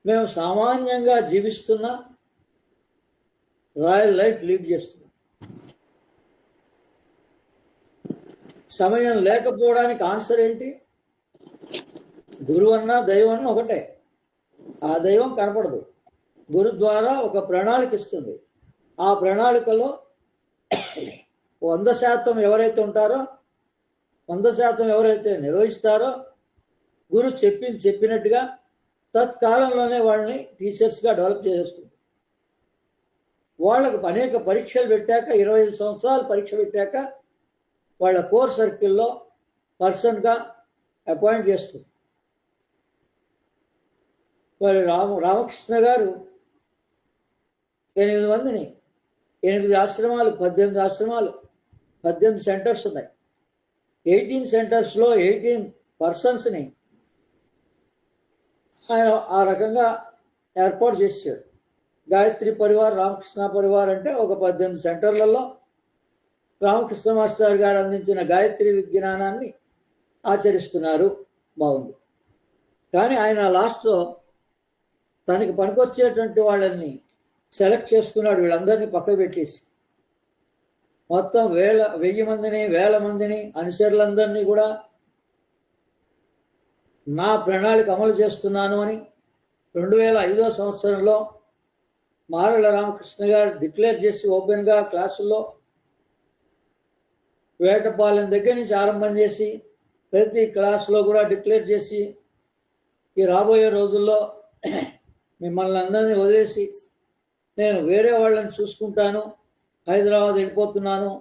మేము సామాన్యంగా జీవిస్తున్నా, రాయల్ లైఫ్ లీడ్ చేస్తున్నాం. సమయం లేకపోవడానికి ఆన్సర్ ఏంటి? గురువు అన్నా దైవం అన్నా ఒకటే. ఆ దైవం కనపడదు, గురు ద్వారా ఒక ప్రణాళిక ఇస్తుంది. ఆ ప్రణాళికలో 100% ఎవరైతే ఉంటారో, 100% ఎవరైతే నిర్వహిస్తారో, గురు చెప్పినట్టుగా తత్కాలంలోనే వాళ్ళని టీచర్స్గా డెవలప్ చేసేస్తుంది. వాళ్ళకు అనేక పరీక్షలు పెట్టాక, 25 సంవత్సరాలు పరీక్ష పెట్టాక వాళ్ళ కోర్ సర్కిల్లో పర్సన్గా అపాయింట్ చేస్తుంది. మరి రామకృష్ణ గారు 8 మందిని, 8 ఆశ్రమాలు, 18 ఆశ్రమాలు, 18 సెంటర్స్ ఉన్నాయి. 18 సెంటర్స్లో 18 పర్సన్స్ని ఆయన ఆ రకంగా ఏర్పాటు చేశాడు. గాయత్రి పరివార్, రామకృష్ణ పరివార్ అంటే ఒక 18 సెంటర్లలో రామకృష్ణ మాస్టర్ గారు అందించిన గాయత్రి విజ్ఞానాన్ని ఆచరిస్తున్నారు. బాగుంది. కానీ ఆయన లాస్ట్లో తనకి పనికొచ్చేటువంటి వాళ్ళని సెలెక్ట్ చేసుకున్నాడు. వీళ్ళందరినీ పక్కకు పెట్టేసి మొత్తం 1000 మందిని, 1000 మందిని, అనుచరులందరినీ కూడా నా ప్రణాళిక అమలు చేస్తున్నాను అని 2005 సంవత్సరంలో మారల రామకృష్ణ గారు డిక్లేర్ చేసి ఓపెన్గా క్లాసుల్లో వేటపాలెం దగ్గర నుంచి ఆరంభం చేసి ప్రతి క్లాసులో కూడా డిక్లేర్ చేసి, ఈ రాబోయే రోజుల్లో మిమ్మల్ని అందరినీ వదిలేసి నేను వేరే వాళ్ళని చూసుకుంటాను, హైదరాబాద్ వెళ్ళిపోతున్నాను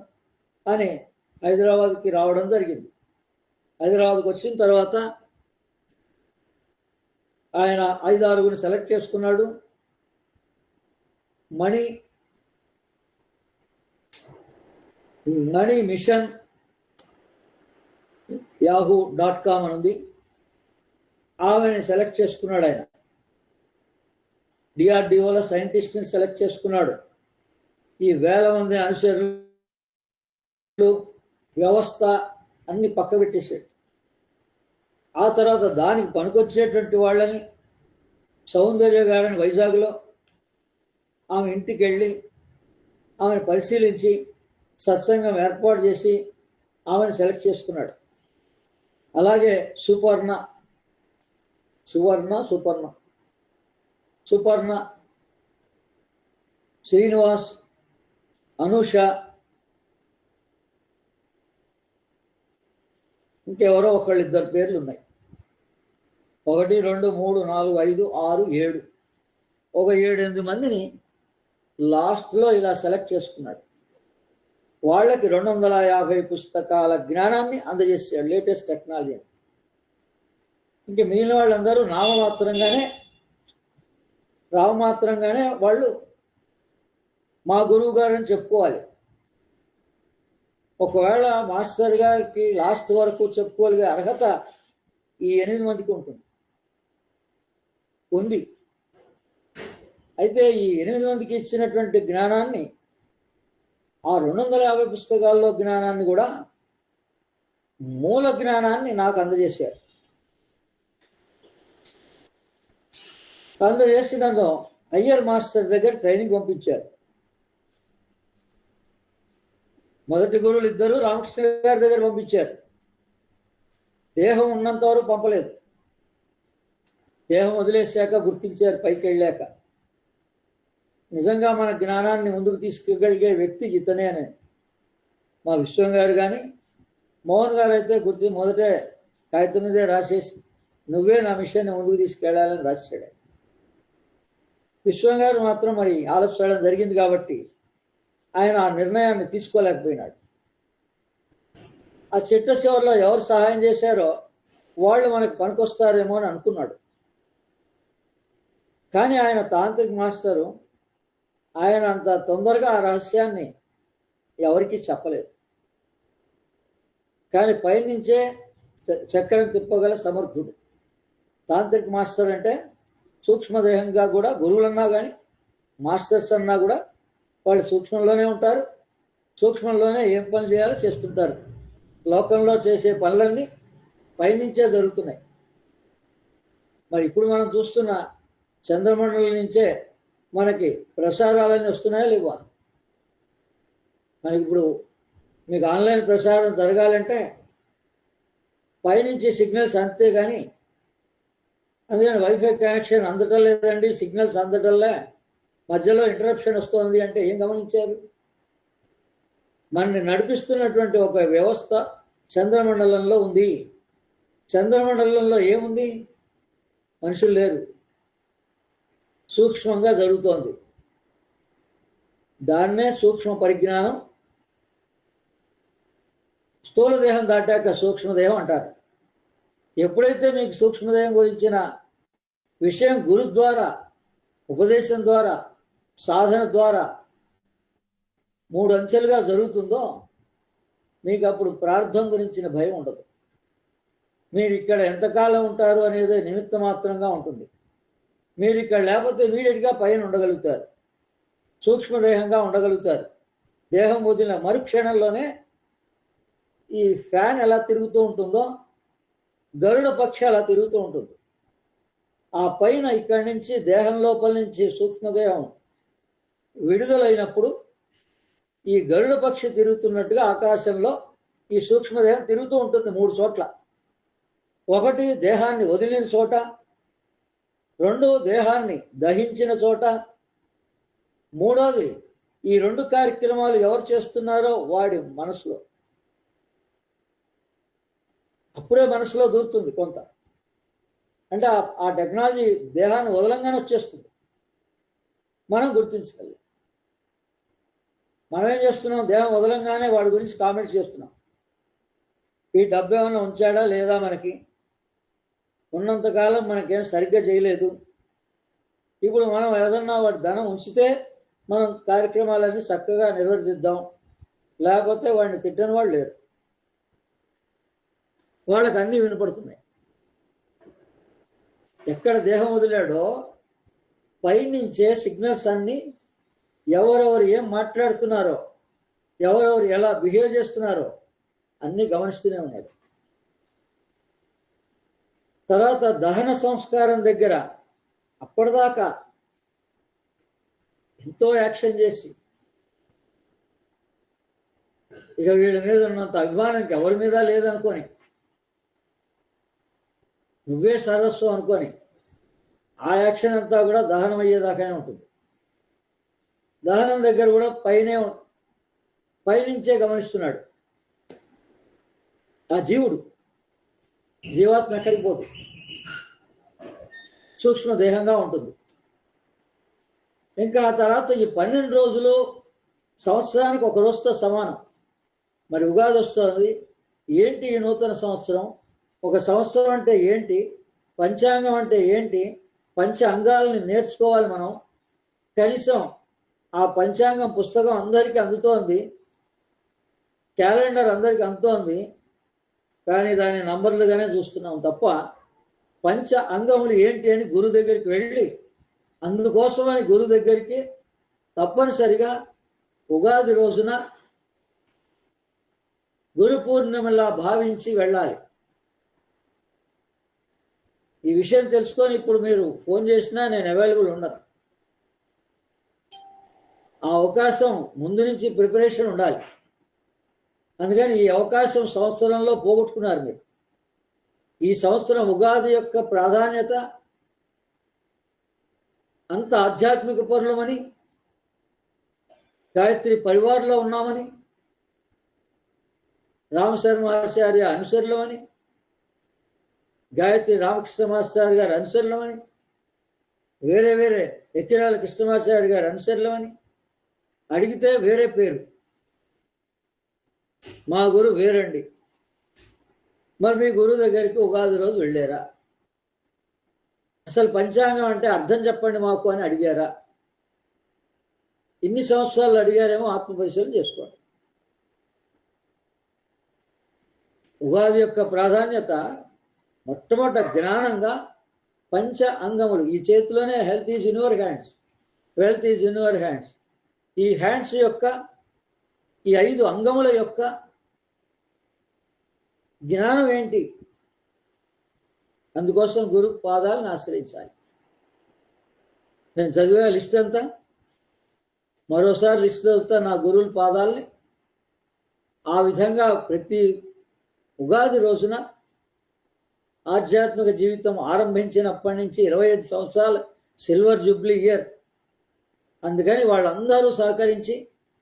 అని హైదరాబాద్కి రావడం జరిగింది. హైదరాబాద్కి వచ్చిన తర్వాత ఆయన 5-6 సెలెక్ట్ చేసుకున్నాడు. మణి మిషన్ yahoo.com అని ఉంది. ఆమెని సెలెక్ట్ చేసుకున్నాడు ఆయన. డిఆర్డిఓలో సైంటిస్ట్ని సెలెక్ట్ చేసుకున్నాడు. ఈ వేల మంది అనుచరులు వ్యవస్థ అన్ని పక్క పెట్టేశాడు. ఆ తర్వాత దానికి పనికొచ్చేటువంటి వాళ్ళని సౌందర్య గారిని వైజాగ్లో ఆమె ఇంటికి వెళ్ళి ఆమెను పరిశీలించి సత్సంగం ఏర్పాటు చేసి ఆమెను సెలెక్ట్ చేసుకున్నాడు. అలాగే సుపర్ణ శ్రీనివాస్, అనుష, ఇంకెవరో ఇద్దరు పేర్లు ఉన్నాయి. 1 2 3 4 5 6 7 ఒక 7-8 మందిని లాస్ట్లో ఇలా సెలెక్ట్ చేసుకున్నాడు. వాళ్ళకి 250 పుస్తకాల జ్ఞానాన్ని అందజేసాడు, లేటెస్ట్ టెక్నాలజీ. ఇంక మిగిలిన వాళ్ళందరూ రామమాత్రంగానే వాళ్ళు మా గురువు గారు అని చెప్పుకోవాలి. ఒకవేళ మాస్టర్ గారికి లాస్ట్ వరకు చెప్పుకోగలిగే అర్హత ఈ 8 మందికి ఉంది. అయితే ఈ 8 మందికి ఇచ్చినటువంటి జ్ఞానాన్ని, ఆ 250 పుస్తకాల్లో జ్ఞానాన్ని కూడా, మూల జ్ఞానాన్ని నాకు అందజేశారు. అందజేసి నన్ను అయ్యర్ మాస్టర్ దగ్గర ట్రైనింగ్ పంపించారు. మొదటి గురువులు 2 రామకృష్ణ గారి దగ్గర పంపించారు. దేహం ఉన్నంత వరకు పంపలేదు. దేహం వదిలేశాక గుర్తించారు పైకి వెళ్ళాక. నిజంగా మన జ్ఞానాన్ని ముందుకు తీసుకెళ్ళగలిగే వ్యక్తి ఇతనే అని. మా విశ్వం గారు కానీ మోహన్ గారు అయితే మొదటే కాగితం మీదే రాసేసి నువ్వే నా మిషన్ని ముందుకు తీసుకెళ్లాలని రాశాడు. విశ్వం గారు మాత్రం మరి ఆలస్యం జరిగింది కాబట్టి ఆయన ఆ నిర్ణయాన్ని తీసుకోలేకపోయినాడు. ఆ చిట్ట చివరిలో ఎవరు సహాయం చేశారో వాళ్ళు మనకు పనికొస్తారేమో అని అనుకున్నాడు. కానీ ఆయన తాంత్రిక మాస్టరు, ఆయన అంత తొందరగా ఆ రహస్యాన్ని ఎవరికీ చెప్పలేదు. కానీ పైనుంచే చక్రం తిప్పగల సమర్థుడు తాంత్రిక మాస్టర్. అంటే సూక్ష్మదేహంగా కూడా గురువులన్నా కానీ మాస్టర్స్ అన్నా కూడా వాళ్ళు సూక్ష్మంలోనే ఉంటారు. సూక్ష్మంలోనే ఏం పని చేయాలో చేస్తుంటారు. లోకంలో చేసే పనులన్నీ పైనుంచే జరుగుతున్నాయి. మరి ఇప్పుడు మనం చూస్తున్న చంద్రమండలం నుంచే మనకి ప్రసారాలన్నీ వస్తున్నాయా లేవా? మనకి ఇప్పుడు మీకు ఆన్లైన్ ప్రసారం జరగాలంటే పైనుంచి సిగ్నల్స్ అంతే, కానీ అందుకని వైఫై కనెక్షన్ అందటం లేదండి, సిగ్నల్స్ అందటంలే, మధ్యలో ఇంటరప్షన్ వస్తుంది అంటే ఏం గమనించారు? మనని నడిపిస్తున్నటువంటి ఒక వ్యవస్థ చంద్రమండలంలో ఉంది. చంద్రమండలంలో ఏముంది? మనుషులు లేరు, సూక్ష్మంగా జరుగుతోంది. దాన్నే సూక్ష్మ పరిజ్ఞానం, స్థూలదేహం దాటాక సూక్ష్మదేహం అంటారు. ఎప్పుడైతే మీకు సూక్ష్మదేహం గురించిన విషయం గురు ద్వారా, ఉపదేశం ద్వారా, సాధన ద్వారా 3 అంచెలుగా జరుగుతుందో మీకు అప్పుడు ప్రార్థన గురించిన భయం ఉండదు. మీరు ఇక్కడ ఎంతకాలం ఉంటారు అనేది నిమిత్త మాత్రంగా ఉంటుంది. మీరు ఇక్కడ లేకపోతే ఇమీడియట్గా పైన ఉండగలుగుతారు, సూక్ష్మదేహంగా ఉండగలుగుతారు. దేహం వదిలిన మరుక్షణంలోనే ఈ ఫ్యాన్ ఎలా తిరుగుతూ ఉంటుందో గరుడ పక్షి అలా తిరుగుతూ ఉంటుంది. ఆ పైన ఇక్కడి నుంచి దేహం లోపల నుంచి సూక్ష్మదేహం విడుదలైనప్పుడు ఈ గరుడ పక్షి తిరుగుతున్నట్టుగా ఆకాశంలో ఈ సూక్ష్మదేహం తిరుగుతూ ఉంటుంది 3 చోట్ల. 1 దేహాన్ని వదిలిన చోట, 2 దేహాన్ని దహించిన చోట, 3వది ఈ 2 కార్యక్రమాలు ఎవరు చేస్తున్నారో వాడి మనసులో. అప్పుడే మనసులో దూరుతుంది కొంత. అంటే ఆ టెక్నాలజీ దేహాన్ని వదలంగానే వచ్చేస్తుంది. మనం గుర్తించగలం. మనం ఏం చేస్తున్నాం? దేహం వదలంగానే వాడి గురించి కామెంట్స్ చేస్తున్నాం. ఈ డబ్బు ఏమైనా ఉంచాడా లేదా, మనకి ఉన్నంతకాలం మనకేం సరిగ్గా చేయలేదు. ఇప్పుడు మనం ఏదన్నా వాడి ధనం ఉంచితే మనం కార్యక్రమాలన్నీ చక్కగా నిర్వర్తిద్దాం. లేకపోతే వాడిని తిట్టని వాళ్ళు లేరు. వాళ్ళకి అన్నీ వినపడుతున్నాయి. ఎక్కడ దేహం వదిలాడో పైనుంచే సిగ్నల్స్ అన్నీ ఎవరెవరు ఏం మాట్లాడుతున్నారో, ఎవరెవరు ఎలా బిహేవ్ చేస్తున్నారో అన్నీ గమనిస్తూనే ఉన్నాడు. తర్వాత దహన సంస్కారం దగ్గర అప్పటిదాకా ఎంతో యాక్షన్ చేసి ఇక వీళ్ళ మీద ఉన్నంత అభిమానం ఎవరి మీద లేదనుకొని, నువ్వే సర్వస్వం అనుకొని ఆ యాక్షన్ అంతా కూడా దహనం అయ్యేదాకానే ఉంటుంది. దహనం దగ్గర కూడా పైనుంచే గమనిస్తున్నాడు. ఆ జీవాత్మ ఎక్కడికి పోదు, సూక్ష్మ దేహంగా ఉంటుంది. ఇంకా ఆ తర్వాత ఈ 12 రోజులు సంవత్సరానికి ఒక రోజుతో సమానం. మరి ఉగాది వస్తుంది. ఏంటి ఈ నూతన సంవత్సరం? ఒక సంవత్సరం అంటే ఏంటి? పంచాంగం అంటే ఏంటి? పంచ అంగాలని నేర్చుకోవాలి మనం. కనీసం ఆ పంచాంగం పుస్తకం అందరికీ అందుతోంది, క్యాలెండర్ అందరికీ అందుతోంది, కానీ దాని నంబర్లుగానే చూస్తున్నాం తప్ప పంచ అంగములు ఏంటి అని గురువు దగ్గరికి వెళ్ళి, అందుకోసమని గురువు దగ్గరికి తప్పనిసరిగా ఉగాది రోజున గురు పూర్ణిమలా భావించి వెళ్ళాలి. ఈ విషయం తెలుసుకొని ఇప్పుడు మీరు ఫోన్ చేసినా నేను అవైలబుల్ ఉండను. ఆ అవకాశం ముందు నుంచి ప్రిపరేషన్ ఉండాలి. అందుకని ఈ అవకాశం సంవత్సరంలో పోగొట్టుకున్నారు మీరు. ఈ సంవత్సరం ఉగాది యొక్క ప్రాధాన్యత అంత ఆధ్యాత్మిక పరులమని, గాయత్రి పరివారంలో ఉన్నామని, రామశర్మాచార్య అనుసరులమని, గాయత్రి రామకృష్ణ మాస్టర్ గారి అనుసరులమని, వేరే వేరే ఎక్కిరాల కృష్ణమాచార్య గారి అనుసరులమని, అడిగితే వేరే పేరు, మా గురు వేరండి. మరి మీ గురువు దగ్గరికి ఉగాది రోజు వెళ్ళారా? అసలు పంచాంగం అంటే అర్థం చెప్పండి మాకు అని అడిగారా? ఇన్ని సంవత్సరాలు అడిగారేమో ఆత్మపరిశీలన చేసుకోండి. ఉగాది యొక్క ప్రాధాన్యత మొట్టమొదట జ్ఞానంగా పంచ అంగములు. ఈ చేతిలోనే health is in your hands, wealth is in your hands. ఈ హ్యాండ్స్ యొక్క ఈ 5 అంగముల యొక్క జ్ఞానం ఏంటి? అందుకోసం గురు పాదాలను ఆశ్రయించాలి. నేను చదివే లిస్ట్ అంతా మరోసారి లిస్ట్ చదువుతా, నా గురువుల పాదాలని. ఆ విధంగా ప్రతి ఉగాది రోజున ఆధ్యాత్మిక జీవితం ఆరంభించినప్పటి నుంచి 25 సంవత్సరాల సిల్వర్ జూబ్లీ ఇయర్. అందుకని వాళ్ళందరూ సహకరించి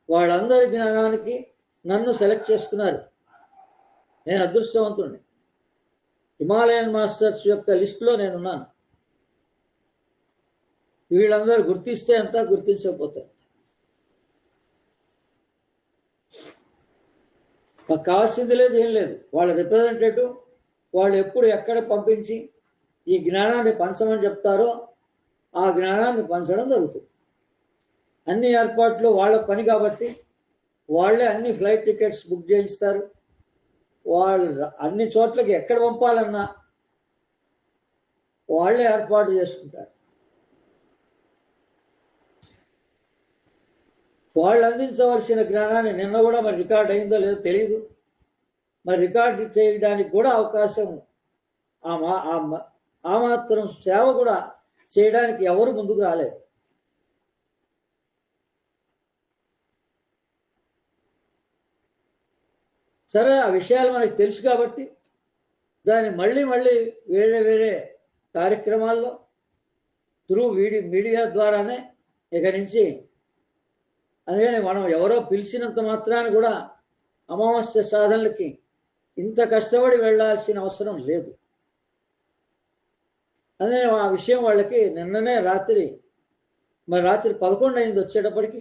వాళ్ళందరి జ్ఞానానికి నన్ను సెలెక్ట్ చేసుకున్నారు. నేను అదృష్టవంతుడిని. హిమాలయన్ మాస్టర్స్ యొక్క లిస్టులో నేనున్నాను. వీళ్ళందరూ గుర్తిస్తే అంతా, గుర్తించకపోతారు. మాకు కావాల్సింది లేదు, ఏం లేదు. వాళ్ళ రిప్రజెంటేటివ్ వాళ్ళు ఎప్పుడు ఎక్కడ పంపించి ఈ జ్ఞానాన్ని పంచమని చెప్తారో ఆ జ్ఞానాన్ని పంచడం జరుగుతుంది. అన్ని ఏర్పాట్లు వాళ్ళ పని కాబట్టి వాళ్ళే అన్ని ఫ్లైట్ టికెట్స్ బుక్ చేయిస్తారు. వాళ్ళు అన్ని చోట్లకి ఎక్కడ పంపాలన్నా వాళ్ళే ఏర్పాటు చేసుకుంటారు. వాళ్ళు అందించవలసిన జ్ఞానాన్ని నిన్న కూడా మరి రికార్డ్ అయిందో లేదో తెలియదు. మరి రికార్డు చేయడానికి కూడా అవకాశం, ఆ మాత్రం సేవ కూడా చేయడానికి ఎవరు ముందుకు రాలేదు. సరే, ఆ విషయాలు మనకు తెలుసు కాబట్టి దాన్ని మళ్ళీ వేరే వేరే కార్యక్రమాల్లో త్రూ మీడియా ద్వారానే ఇక నుంచి. అందుకని మనం ఎవరో పిలిచినంత మాత్రాన్ని కూడా అమావాస్య సాధనలకి ఇంత కష్టపడి వెళ్ళాల్సిన అవసరం లేదు. అందుకని ఆ విషయం వాళ్ళకి నిన్ననే రాత్రి 11 అయింది వచ్చేటప్పటికి.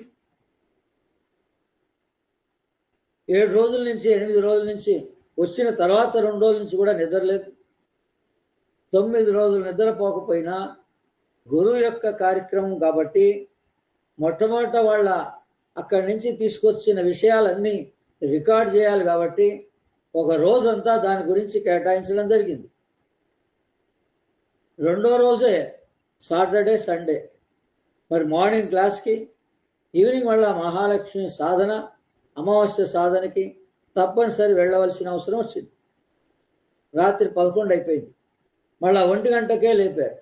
7 రోజుల నుంచి 8 రోజుల నుంచి వచ్చిన తర్వాత 2 రోజుల నుంచి కూడా నిద్రలేదు. 9 రోజులు నిద్రపోకపోయినా గురువు యొక్క కార్యక్రమం కాబట్టి మొట్టమొదట వాళ్ళ అక్కడి నుంచి తీసుకొచ్చిన విషయాలన్నీ రికార్డ్ చేయాలి కాబట్టి ఒక రోజంతా దాని గురించి కేటాయించడం జరిగింది. రెండో రోజే సాటర్డే సండే మరి మార్నింగ్ క్లాస్కి, ఈవినింగ్ మళ్ళా మహాలక్ష్మి సాధన, అమావాస్య సాధనకి తప్పనిసరి వెళ్ళవలసిన అవసరం వచ్చింది. రాత్రి 11 అయిపోయింది. మళ్ళీ 1 గంటకే లేపారు.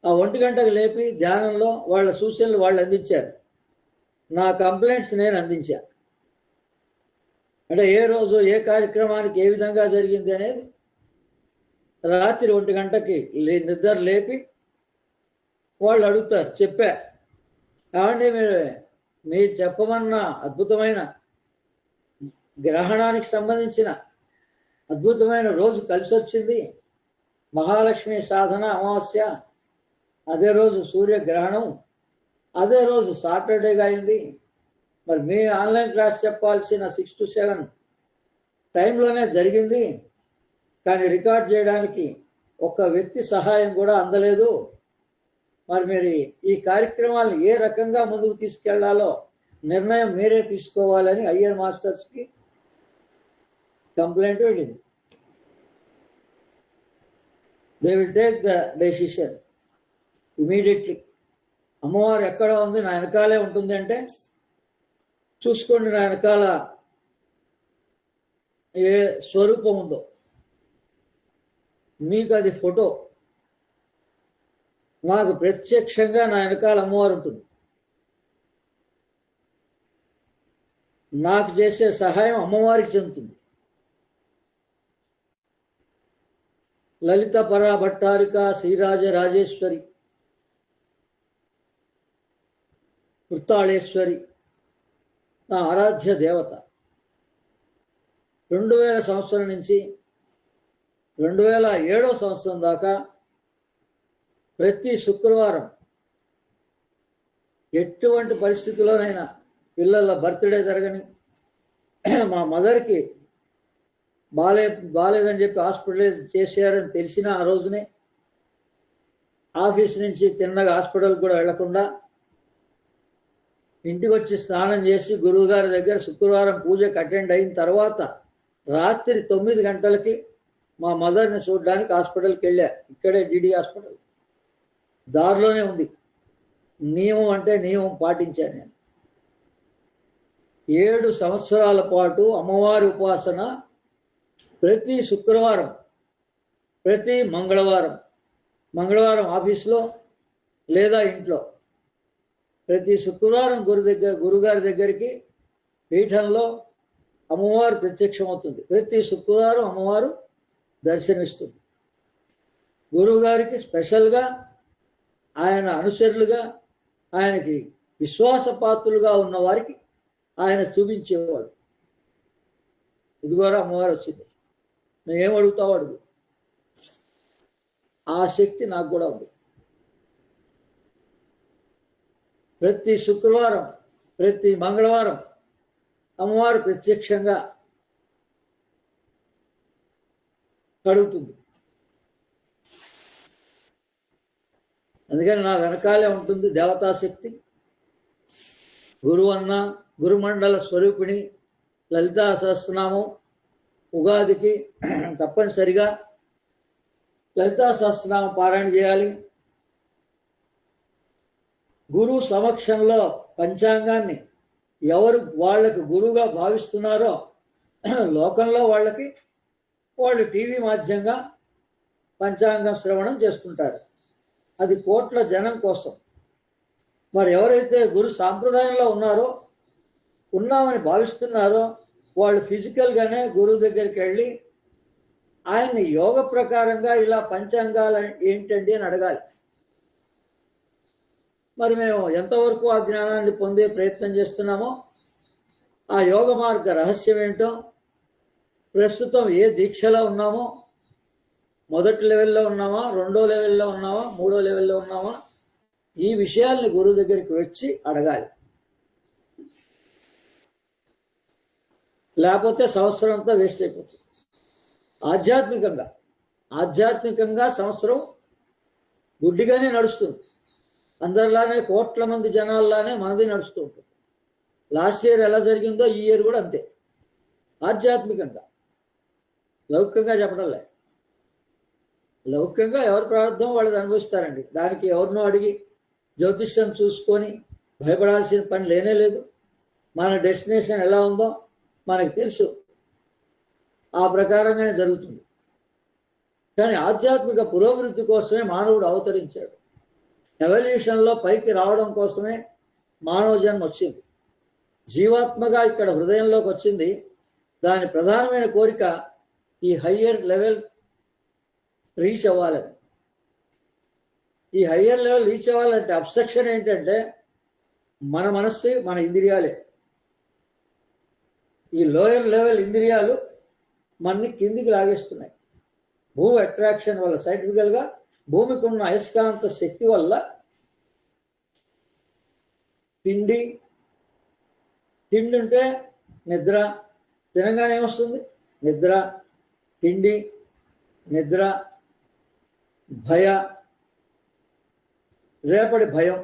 ఆ 1 గంటకు లేపి ధ్యానంలో వాళ్ళ సూచనలు వాళ్ళు అందించారు. నా కంప్లైంట్స్ నేను అందించా. అంటే ఏ రోజు ఏ కార్యక్రమానికి ఏ విధంగా జరిగింది అనేది రాత్రి 1 గంటకి నిద్ర లేపి వాళ్ళు అడుగుతారు. చెప్పా, కాబట్టి మీరు చెప్పమన్న అద్భుతమైన గ్రహణానికి సంబంధించిన అద్భుతమైన రోజు కలిసి వచ్చింది. మహాలక్ష్మి సాధన అమావాస్య, అదే రోజు సూర్యగ్రహణం, అదే రోజు సాటర్డేగా అయింది. మరి మీ ఆన్లైన్ క్లాస్ చెప్పాల్సిన 6 to 7 టైంలోనే జరిగింది. కానీ రికార్డ్ చేయడానికి ఒక్క వ్యక్తి సహాయం కూడా అందలేదు. మరి మీరు ఈ కార్యక్రమాలను ఏ రకంగా ముందుకు తీసుకెళ్లాలో నిర్ణయం మీరే తీసుకోవాలని అయ్యర్ మాస్టర్స్కి కంప్లైంట్ వెళ్ళింది. They will take the decision immediately. అమ్మవారు ఎక్కడ ఉంది, నా వెనకాలే ఉంటుంది అంటే చూసుకోండి, నా వెనకాల ఏ స్వరూపం ఉందో మీకు అది ఫోటో. నాకు ప్రత్యక్షంగా నా వెనకాల అమ్మవారు ఉంటుంది. నాకు చేసే సహాయం అమ్మవారికి చెందుతుంది. లలిత పరా భట్టారిక శ్రీరాజ రాజేశ్వరి వృత్తాళేశ్వరి నా ఆరాధ్య దేవత. 2000 సంవత్సరం నుంచి 2007 సంవత్సరం దాకా ప్రతి శుక్రవారం ఎటువంటి పరిస్థితుల్లోనైనా పిల్లల బర్త్డే జరగని, మా మదర్కి బాలేదని చెప్పి హాస్పిటలైజ్ చేశారని తెలిసిన ఆ రోజునే ఆఫీస్ నుంచి తిన్నగా హాస్పిటల్ కూడా వెళ్లకుండా ఇంటికి వచ్చి స్నానం చేసి గురువుగారి దగ్గర శుక్రవారం పూజకు అటెండ్ అయిన తర్వాత రాత్రి 9 గంటలకి మా మదర్ని చూడడానికి హాస్పిటల్కి వెళ్ళా. ఇక్కడే డిడి హాస్పిటల్, దారిలోనే ఉంది. నియమం అంటే నియమం పాటించాను నేను. 7 సంవత్సరాల పాటు అమ్మవారి ఉపాసన ప్రతి శుక్రవారం, ప్రతి మంగళవారం ఆఫీస్లో లేదా ఇంట్లో, ప్రతి శుక్రవారం గురుగారి దగ్గరికి పీఠంలో అమ్మవారు ప్రత్యక్షమవుతుంది. ప్రతి శుక్రవారం అమ్మవారు దర్శనమిస్తుంది. గురువుగారికి స్పెషల్గా ఆయన అనుచరులుగా, ఆయనకి విశ్వాసపాత్రులుగా ఉన్న వారికి ఆయన చూపించేవాడు. ఇదిగోరా అమ్మవారు వచ్చింది, నేను ఏం అడుగుతావు అడుగు. ఆ శక్తి నాకు కూడా ఉంది. ప్రతి శుక్రవారం, ప్రతి మంగళవారం అమ్మవారు ప్రత్యక్షంగా కడుగుతుంది. అందుకని నా వెనకాలే ఉంటుంది దేవతాశక్తి. గురువు అన్న, గురుమండల స్వరూపిణి లలితా సహస్రనామం ఉగాదికి తప్పనిసరిగా లలితా సహస్రనామం పారాయణ చేయాలి. గురువు సమక్షంలో పంచాంగాన్ని ఎవరు వాళ్ళకి గురువుగా భావిస్తున్నారో లోకంలో వాళ్ళు టీవీ మాధ్యంగా పంచాంగం శ్రవణం చేస్తుంటారు. అది కోట్ల జనం కోసం. మరి ఎవరైతే గురు సాంప్రదాయంలో ఉన్నామని భావిస్తున్నారో వాళ్ళు ఫిజికల్గానే గురువు దగ్గరికి వెళ్ళి ఆయన్ని యోగ ప్రకారంగా ఇలా పంచాంగాలు ఏంటండి అని అడగాలి. మరి మేము ఎంతవరకు ఆ జ్ఞానాన్ని పొందే ప్రయత్నం చేస్తున్నామో, ఆ యోగ మార్గ రహస్యం ఏంటో, ప్రస్తుతం ఏ దీక్షలో ఉన్నామో, మొదటి లెవెల్లో ఉన్నామా, 2వ లెవెల్లో ఉన్నామా, 3వ లెవెల్లో ఉన్నామా, ఈ విషయాల్ని గురువు దగ్గరికి వచ్చి అడగాలి. లేకపోతే సంవత్సరం అంతా వేస్ట్ అయిపోతుంది. ఆధ్యాత్మికంగా సంవత్సరం గుడ్డిగానే నడుస్తుంది. అందరిలానే కోట్ల మంది జనాల్లానే మనది నడుస్తూ ఉంటుంది. లాస్ట్ ఇయర్ ఎలా జరిగిందో ఈ ఇయర్ కూడా అంతే. ఆధ్యాత్మికంగా, లౌకికంగా చెప్పడంలే. లౌకికంగా ఎవరి ప్రారంభం వాళ్ళది అనుభవిస్తారండి. దానికి ఎవరినో అడిగి జ్యోతిష్యం చూసుకొని భయపడాల్సిన పని లేనే లేదు. మన డెస్టినేషన్ ఎలా ఉందో మనకు తెలుసు, ఆ ప్రకారంగానే జరుగుతుంది. కానీ ఆధ్యాత్మిక పురోభివృద్ధి కోసమే మానవుడు అవతరించాడు. ఎవల్యూషన్లో పైకి రావడం కోసమే మానవ జన్మ వచ్చింది. జీవాత్మగా ఇక్కడ హృదయంలోకి వచ్చింది. దాని ప్రధానమైన కోరిక ఈ హయ్యర్ లెవెల్ రీచ్ అవ్వాలని. ఈ హయ్యర్ లెవెల్ రీచ్ అవ్వాలంటే అబ్స్ట్రక్షన్ ఏంటంటే మన మనస్సు, మన ఇంద్రియాలే. ఈ లోయర్ లెవెల్ ఇంద్రియాలు మనని కిందికి లాగేస్తున్నాయి. భూ అట్రాక్షన్ వల్ల, సైంటిఫికల్గా భూమికి ఉన్న అయస్కాంత శక్తి వల్ల తిండి ఉంటే నిద్ర, తినగానే ఏమొస్తుంది? నిద్ర. తిండి, నిద్ర, రేపటి భయం.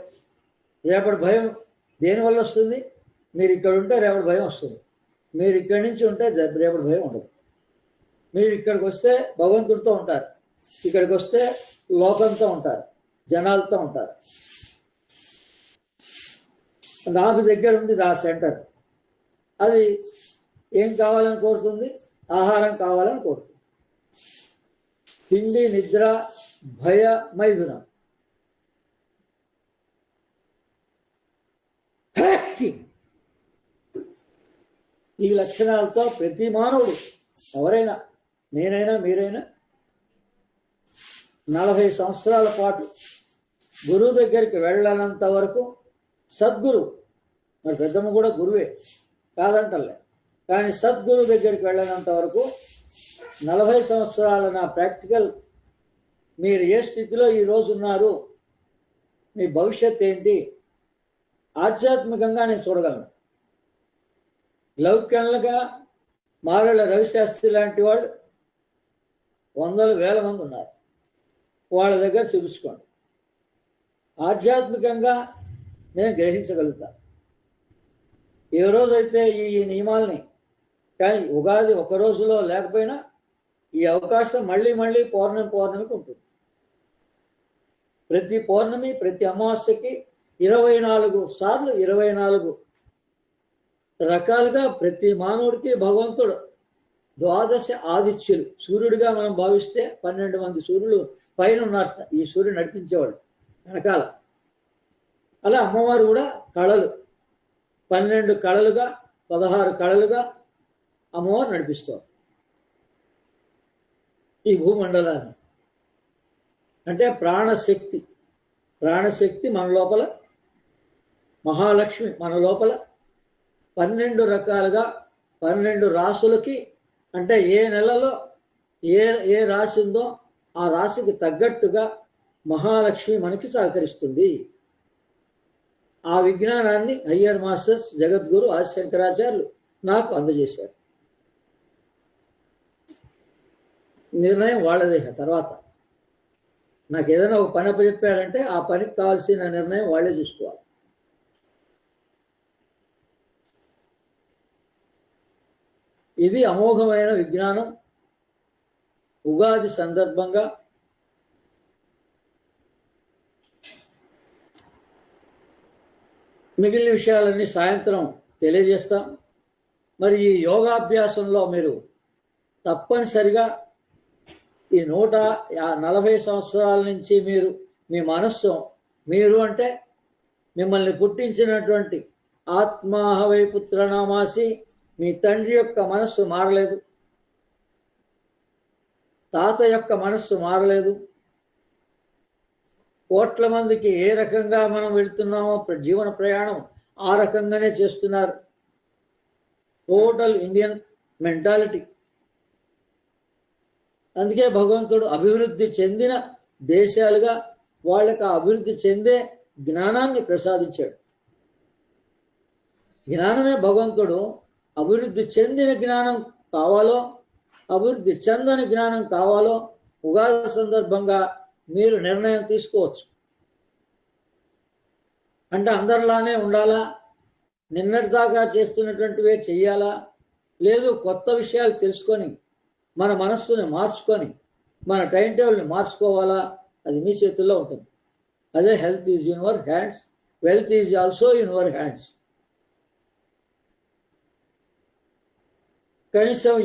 రేపటి భయం దేనివల్ల వస్తుంది? మీరు ఇక్కడ ఉంటే రేపటి భయం వస్తుంది. మీరు ఇక్కడి నుంచి ఉంటే రేపటి భయం ఉండదు. మీరు ఇక్కడికి వస్తే భగవంతుడితో ఉంటారు, ఇక్కడికి వస్తే లోకంతో ఉంటారు, జనాలతో ఉంటారు. నాకు దగ్గర ఉంది ఆ సెంటర్. అది ఏం కావాలని కోరుతుంది? ఆహారం కావాలని కోరుతుంది. తిండి, నిద్ర, భయ, మైథునం. ఈ లక్షణాలతో ప్రతి మానవుడు, ఎవరైనా, నేనైనా మీరైనా 40 సంవత్సరాల పాటు గురువు దగ్గరికి వెళ్ళనంత వరకు సద్గురు, మరి పెద్దమ్మ కూడా గురువే కాదంటలే, కానీ సద్గురు దగ్గరికి వెళ్ళనంత వరకు 40 సంవత్సరాల నా ప్రాక్టికల్, మీరు ఏ స్థితిలో ఈరోజు ఉన్నారు, మీ భవిష్యత్ ఏంటి, ఆధ్యాత్మికంగా నేను చూడగలను. లౌకికంగా మారెళ్ళ రవిశాస్త్రి లాంటి వాళ్ళు వందలు వేల మంది ఉన్నారు. వాళ్ళ దగ్గర చూపించుకోండి. ఆధ్యాత్మికంగా నేను గ్రహించగలుగుతాను. ఏ రోజైతే ఈ నియమాలని, కానీ ఉగాది ఒక రోజులో లేకపోయినా ఈ అవకాశం మళ్ళీ పౌర్ణమికి ఉంటుంది. ప్రతి పౌర్ణమి, ప్రతి అమావాస్యకి 24 సార్లు 24 రకాలుగా ప్రతి మానవుడికి భగవంతుడు 12 ఆదిత్యులు, సూర్యుడిగా మనం భావిస్తే 12 మంది సూర్యులు పైన ఉన్నారట. ఈ సూర్యుడు నడిపించేవాడు వెనకాల. అలా అమ్మవారు కూడా కళలు, 12 కళలుగా, 16 కళలుగా అమ్మవారు నడిపిస్తారు ఈ భూమండలాన్ని. అంటే ప్రాణశక్తి మన లోపల, మహాలక్ష్మి మన లోపల 12 రకాలుగా 12 రాసులకి, అంటే ఏ నెలలో ఏ రాశి ఉందో ఆ రాశికి తగ్గట్టుగా మహాలక్ష్మి మనకి సహకరిస్తుంది. ఆ విజ్ఞానాన్ని హయ్యర్ మాస్టర్స్ జగద్గురు ఆదిశంకరాచార్యులు నాకు అందజేశారు. నిర్ణయం వాళ్ళదే. తర్వాత నాకు ఏదైనా ఒక పని అప్పచెప్పారంటే ఆ పనికి కావాల్సిన నిర్ణయం వాళ్ళే చూసుకోవాలి. ఇది అమోఘమైన విజ్ఞానం. ఉగాది సందర్భంగా మిగిలిన విషయాలన్నీ సాయంత్రం తెలియజేస్తాం. మరి ఈ యోగాభ్యాసంలో మీరు తప్పనిసరిగా ఈ 140 సంవత్సరాల నుంచి మీ మనస్సు, మీరు అంటే మిమ్మల్ని పుట్టించినటువంటి ఆత్మాహవై పుత్రనామాసి, మీ తండ్రి యొక్క మనస్సు మారలేదు, తాత యొక్క మనస్సు మారలేదు. కోట్ల మందికి ఏ రకంగా మనం వెళ్తున్నామో జీవన ప్రయాణం ఆ రకంగానే చేస్తున్నారు. Total Indian mentality. అందుకే భగవంతుడు అభివృద్ధి చెందిన దేశాలుగా వాళ్ళకి అభివృద్ధి చెందే జ్ఞానాన్ని ప్రసాదించాడు. జ్ఞానమే భగవంతుడు. అభివృద్ధి చెందిన జ్ఞానం కావాలో, అభివృద్ధి చెందని జ్ఞానం కావాలో ఉగాది సందర్భంగా మీరు నిర్ణయం తీసుకోవచ్చు. అంటే అందరిలానే ఉండాలా, నిన్నటిదాకా చేస్తున్నటువంటివే చెయ్యాలా, లేదు కొత్త విషయాలు తెలుసుకొని మన మనస్సుని మార్చుకొని మన టైం టేబుల్ని మార్చుకోవాలా, అది మీ చేతుల్లో ఉంటుంది. అదే health is in your hands, wealth is also in your hands. కనీసం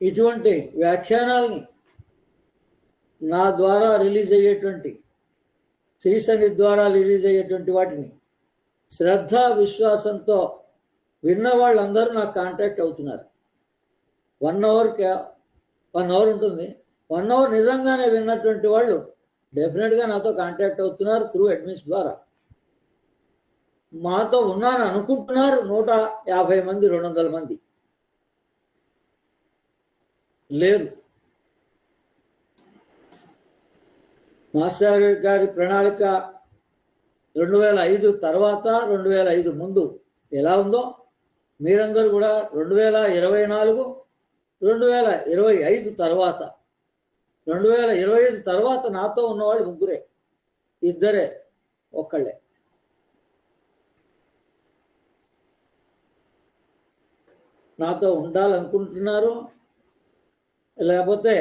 ఇటువంటి వ్యాఖ్యానాల్ని నా ద్వారా రిలీజ్ అయ్యేటువంటి, శ్రీ సన్నిధి ద్వారా రిలీజ్ అయ్యేటువంటి వాటిని శ్రద్ధ విశ్వాసంతో విన్న వాళ్ళందరూ నాకు కాంటాక్ట్ అవుతున్నారు. 1 అవర్ ఉంటుంది. 1 అవర్ నిజంగానే విన్నటువంటి వాళ్ళు డెఫినెట్గా నాతో కాంటాక్ట్ అవుతున్నారు త్రూ అడ్మిన్స్ ద్వారా. మాతో ఉన్నాను అనుకుంటున్నారు 150 మంది, 200 మంది లేదు. మాస్టర్ గారి ప్రణాళిక 2005 తర్వాత 2005 ముందు ఎలా ఉందో మీరందరూ కూడా 2024, 2025 తర్వాత, 2025 తర్వాత నాతో ఉన్నవాళ్ళు 3, 2 ఒక్కళ్ళే. నాతో ఉండాలనుకుంటున్నారు, లేకపోతే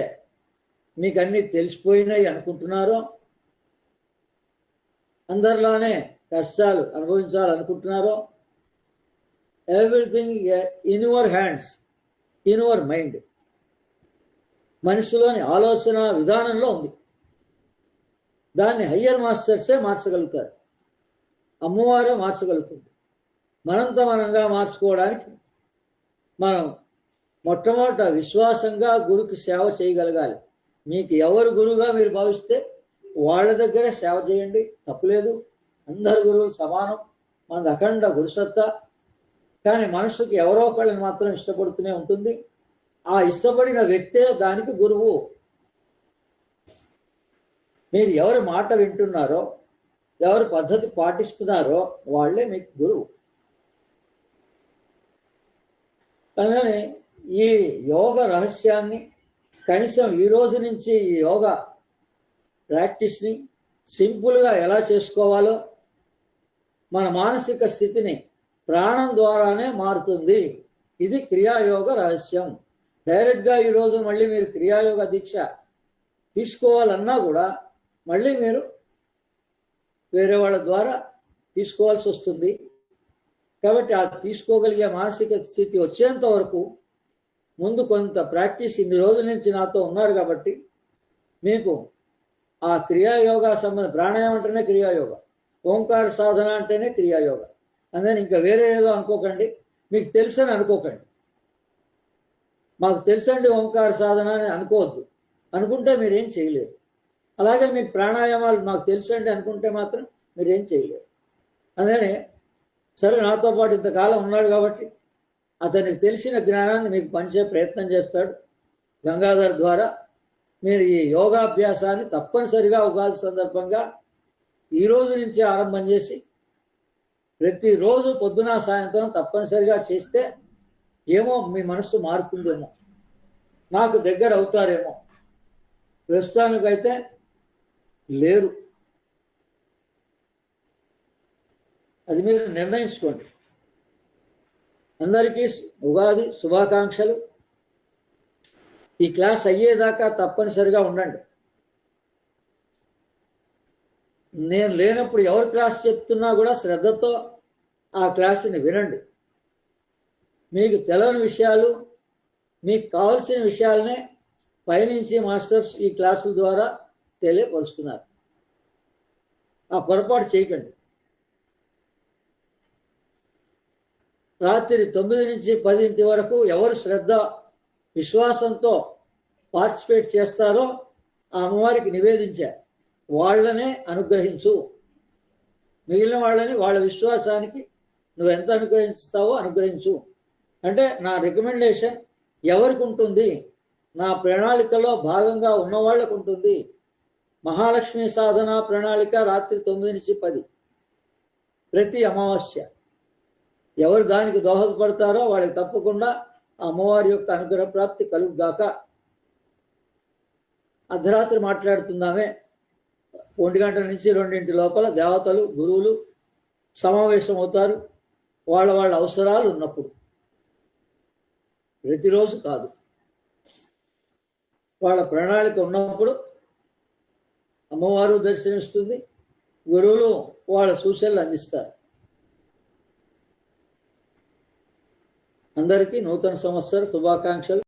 మీకు అన్నీ తెలిసిపోయినాయి అనుకుంటున్నారో, అందరిలానే కష్టాలు అనుభవించాలనుకుంటున్నారో, everything in your hands, in your mind. మనిషిలోని ఆలోచన విధానంలో ఉంది. దాన్ని హయ్యర్ మాస్టర్సే మార్చగలుగుతారు, అమ్మవారే మార్చగలుగుతుంది. మనంగా మార్చుకోవడానికి మనం మొట్టమొదట విశ్వాసంగా గురుకి సేవ చేయగలగాలి. మీకు ఎవరు గురువుగా మీరు భావిస్తే వాళ్ళ దగ్గరే సేవ చేయండి, తప్పులేదు. అందరు గురువులు సమానం, మనది అఖండ గురుసత్తా. కానీ మనసుకి ఎవరో ఒకళ్ళని మాత్రం ఇష్టపడుతూనే ఉంటుంది. ఆ ఇష్టపడిన వ్యక్తే దానికి గురువు. మీరు ఎవరి మాట వింటున్నారో, ఎవరి పద్ధతి పాటిస్తున్నారో వాళ్ళే మీకు గురువు. కానీ ఈ యోగ రహస్యాన్ని కనీసం ఈ రోజు నుంచి ఈ యోగా ప్రాక్టీస్ని సింపుల్గా ఎలా చేసుకోవాలో, మన మానసిక స్థితిని ప్రాణం ద్వారానే మారుతుంది. ఇది క్రియాయోగ రహస్యం. డైరెక్ట్గా ఈరోజు మళ్ళీ మీరు క్రియాయోగ దీక్ష తీసుకోవాలన్నా కూడా మళ్ళీ మీరు వేరే వాళ్ళ ద్వారా తీసుకోవాల్సి వస్తుంది. కాబట్టి ఆ తీసుకోగలిగే మానసిక స్థితి వచ్చేంత వరకు ముందు కొంత ప్రాక్టీస్, ఇన్ని రోజుల నుంచి నాతో ఉన్నారు కాబట్టి మీకు ఆ క్రియాయోగా ప్రాణాయామం అంటేనే క్రియాయోగ, ఓంకార సాధన అంటేనే క్రియాయోగ. అందుకని ఇంకా వేరే ఏదో అనుకోకండి, మీకు తెలుసని అనుకోకండి. మాకు తెలుసండి ఓంకార సాధన అని అనుకోవద్దు. అనుకుంటే మీరేం చేయలేరు. అలాగే మీకు ప్రాణాయామాలు మాకు తెలుసండి అనుకుంటే మాత్రం మీరేం చేయలేరు. అందుకని సరే, నాతో పాటు ఇంతకాలం ఉన్నాడు కాబట్టి అతనికి తెలిసిన జ్ఞానాన్ని మీకు పంచే ప్రయత్నం చేస్తాడు. గంగాధర్ ద్వారా మీరు ఈ యోగాభ్యాసాన్ని తప్పనిసరిగా ఉగాది సందర్భంగా ఈ రోజు నుంచి ఆరంభం చేసి ప్రతిరోజు పొద్దున సాయంత్రం తప్పనిసరిగా చేస్తే ఏమో మీ మనస్సు మారుతుందేమో, నాకు దగ్గర అవుతారేమో. ప్రస్తుతానికైతే లేరు. అది మీరు నిర్ణయించుకోండి. అందరికీ ఉగాది శుభాకాంక్షలు. ఈ క్లాస్ అయ్యేదాకా తప్పనిసరిగా ఉండండి. నేను లేనప్పుడు ఎవరు క్లాస్ చెప్తున్నా కూడా శ్రద్ధతో ఆ క్లాసుని వినండి. మీకు తెలియని విషయాలు, మీకు కావలసిన విషయాలనే పైనుంచి మాస్టర్స్ ఈ క్లాసుల ద్వారా తెలియపరుస్తున్నారు. ఆ పొరపాటు చేయకండి. రాత్రి 9 నుంచి 10 వరకు ఎవరు శ్రద్ధ విశ్వాసంతో పార్టిసిపేట్ చేస్తారో ఆ అమ్మవారికి నివేదించారు. వాళ్ళనే అనుగ్రహించు. మిగిలిన వాళ్ళని వాళ్ళ విశ్వాసానికి నువ్వు ఎంత అనుగ్రహిస్తావో అనుగ్రహించు. అంటే నా రికమెండేషన్ ఎవరికి ఉంటుంది? నా ప్రణాళికలో భాగంగా ఉన్నవాళ్ళకు ఉంటుంది. మహాలక్ష్మి సాధన ప్రణాళిక రాత్రి 9 నుంచి 10 ప్రతి అమావాస్య. ఎవరు దానికి దోహదపడతారో వాళ్ళకి తప్పకుండా అమ్మవారి యొక్క అనుగ్రహ ప్రాప్తి కలుగుగాక. అర్ధరాత్రి మాట్లాడుతుందామే 1 గంట నుంచి 2 లోపల దేవతలు, గురువులు సమావేశం అవుతారు, వాళ్ళ అవసరాలు ఉన్నప్పుడు. ప్రతిరోజు కాదు, వాళ్ళ ప్రణాళిక ఉన్నప్పుడు అమ్మవారు దర్శనమిస్తుంది, గురువులు వాళ్ళ సూచనలు అందిస్తారు. అందరికీ నూతన సంవత్సర శుభాకాంక్షలు.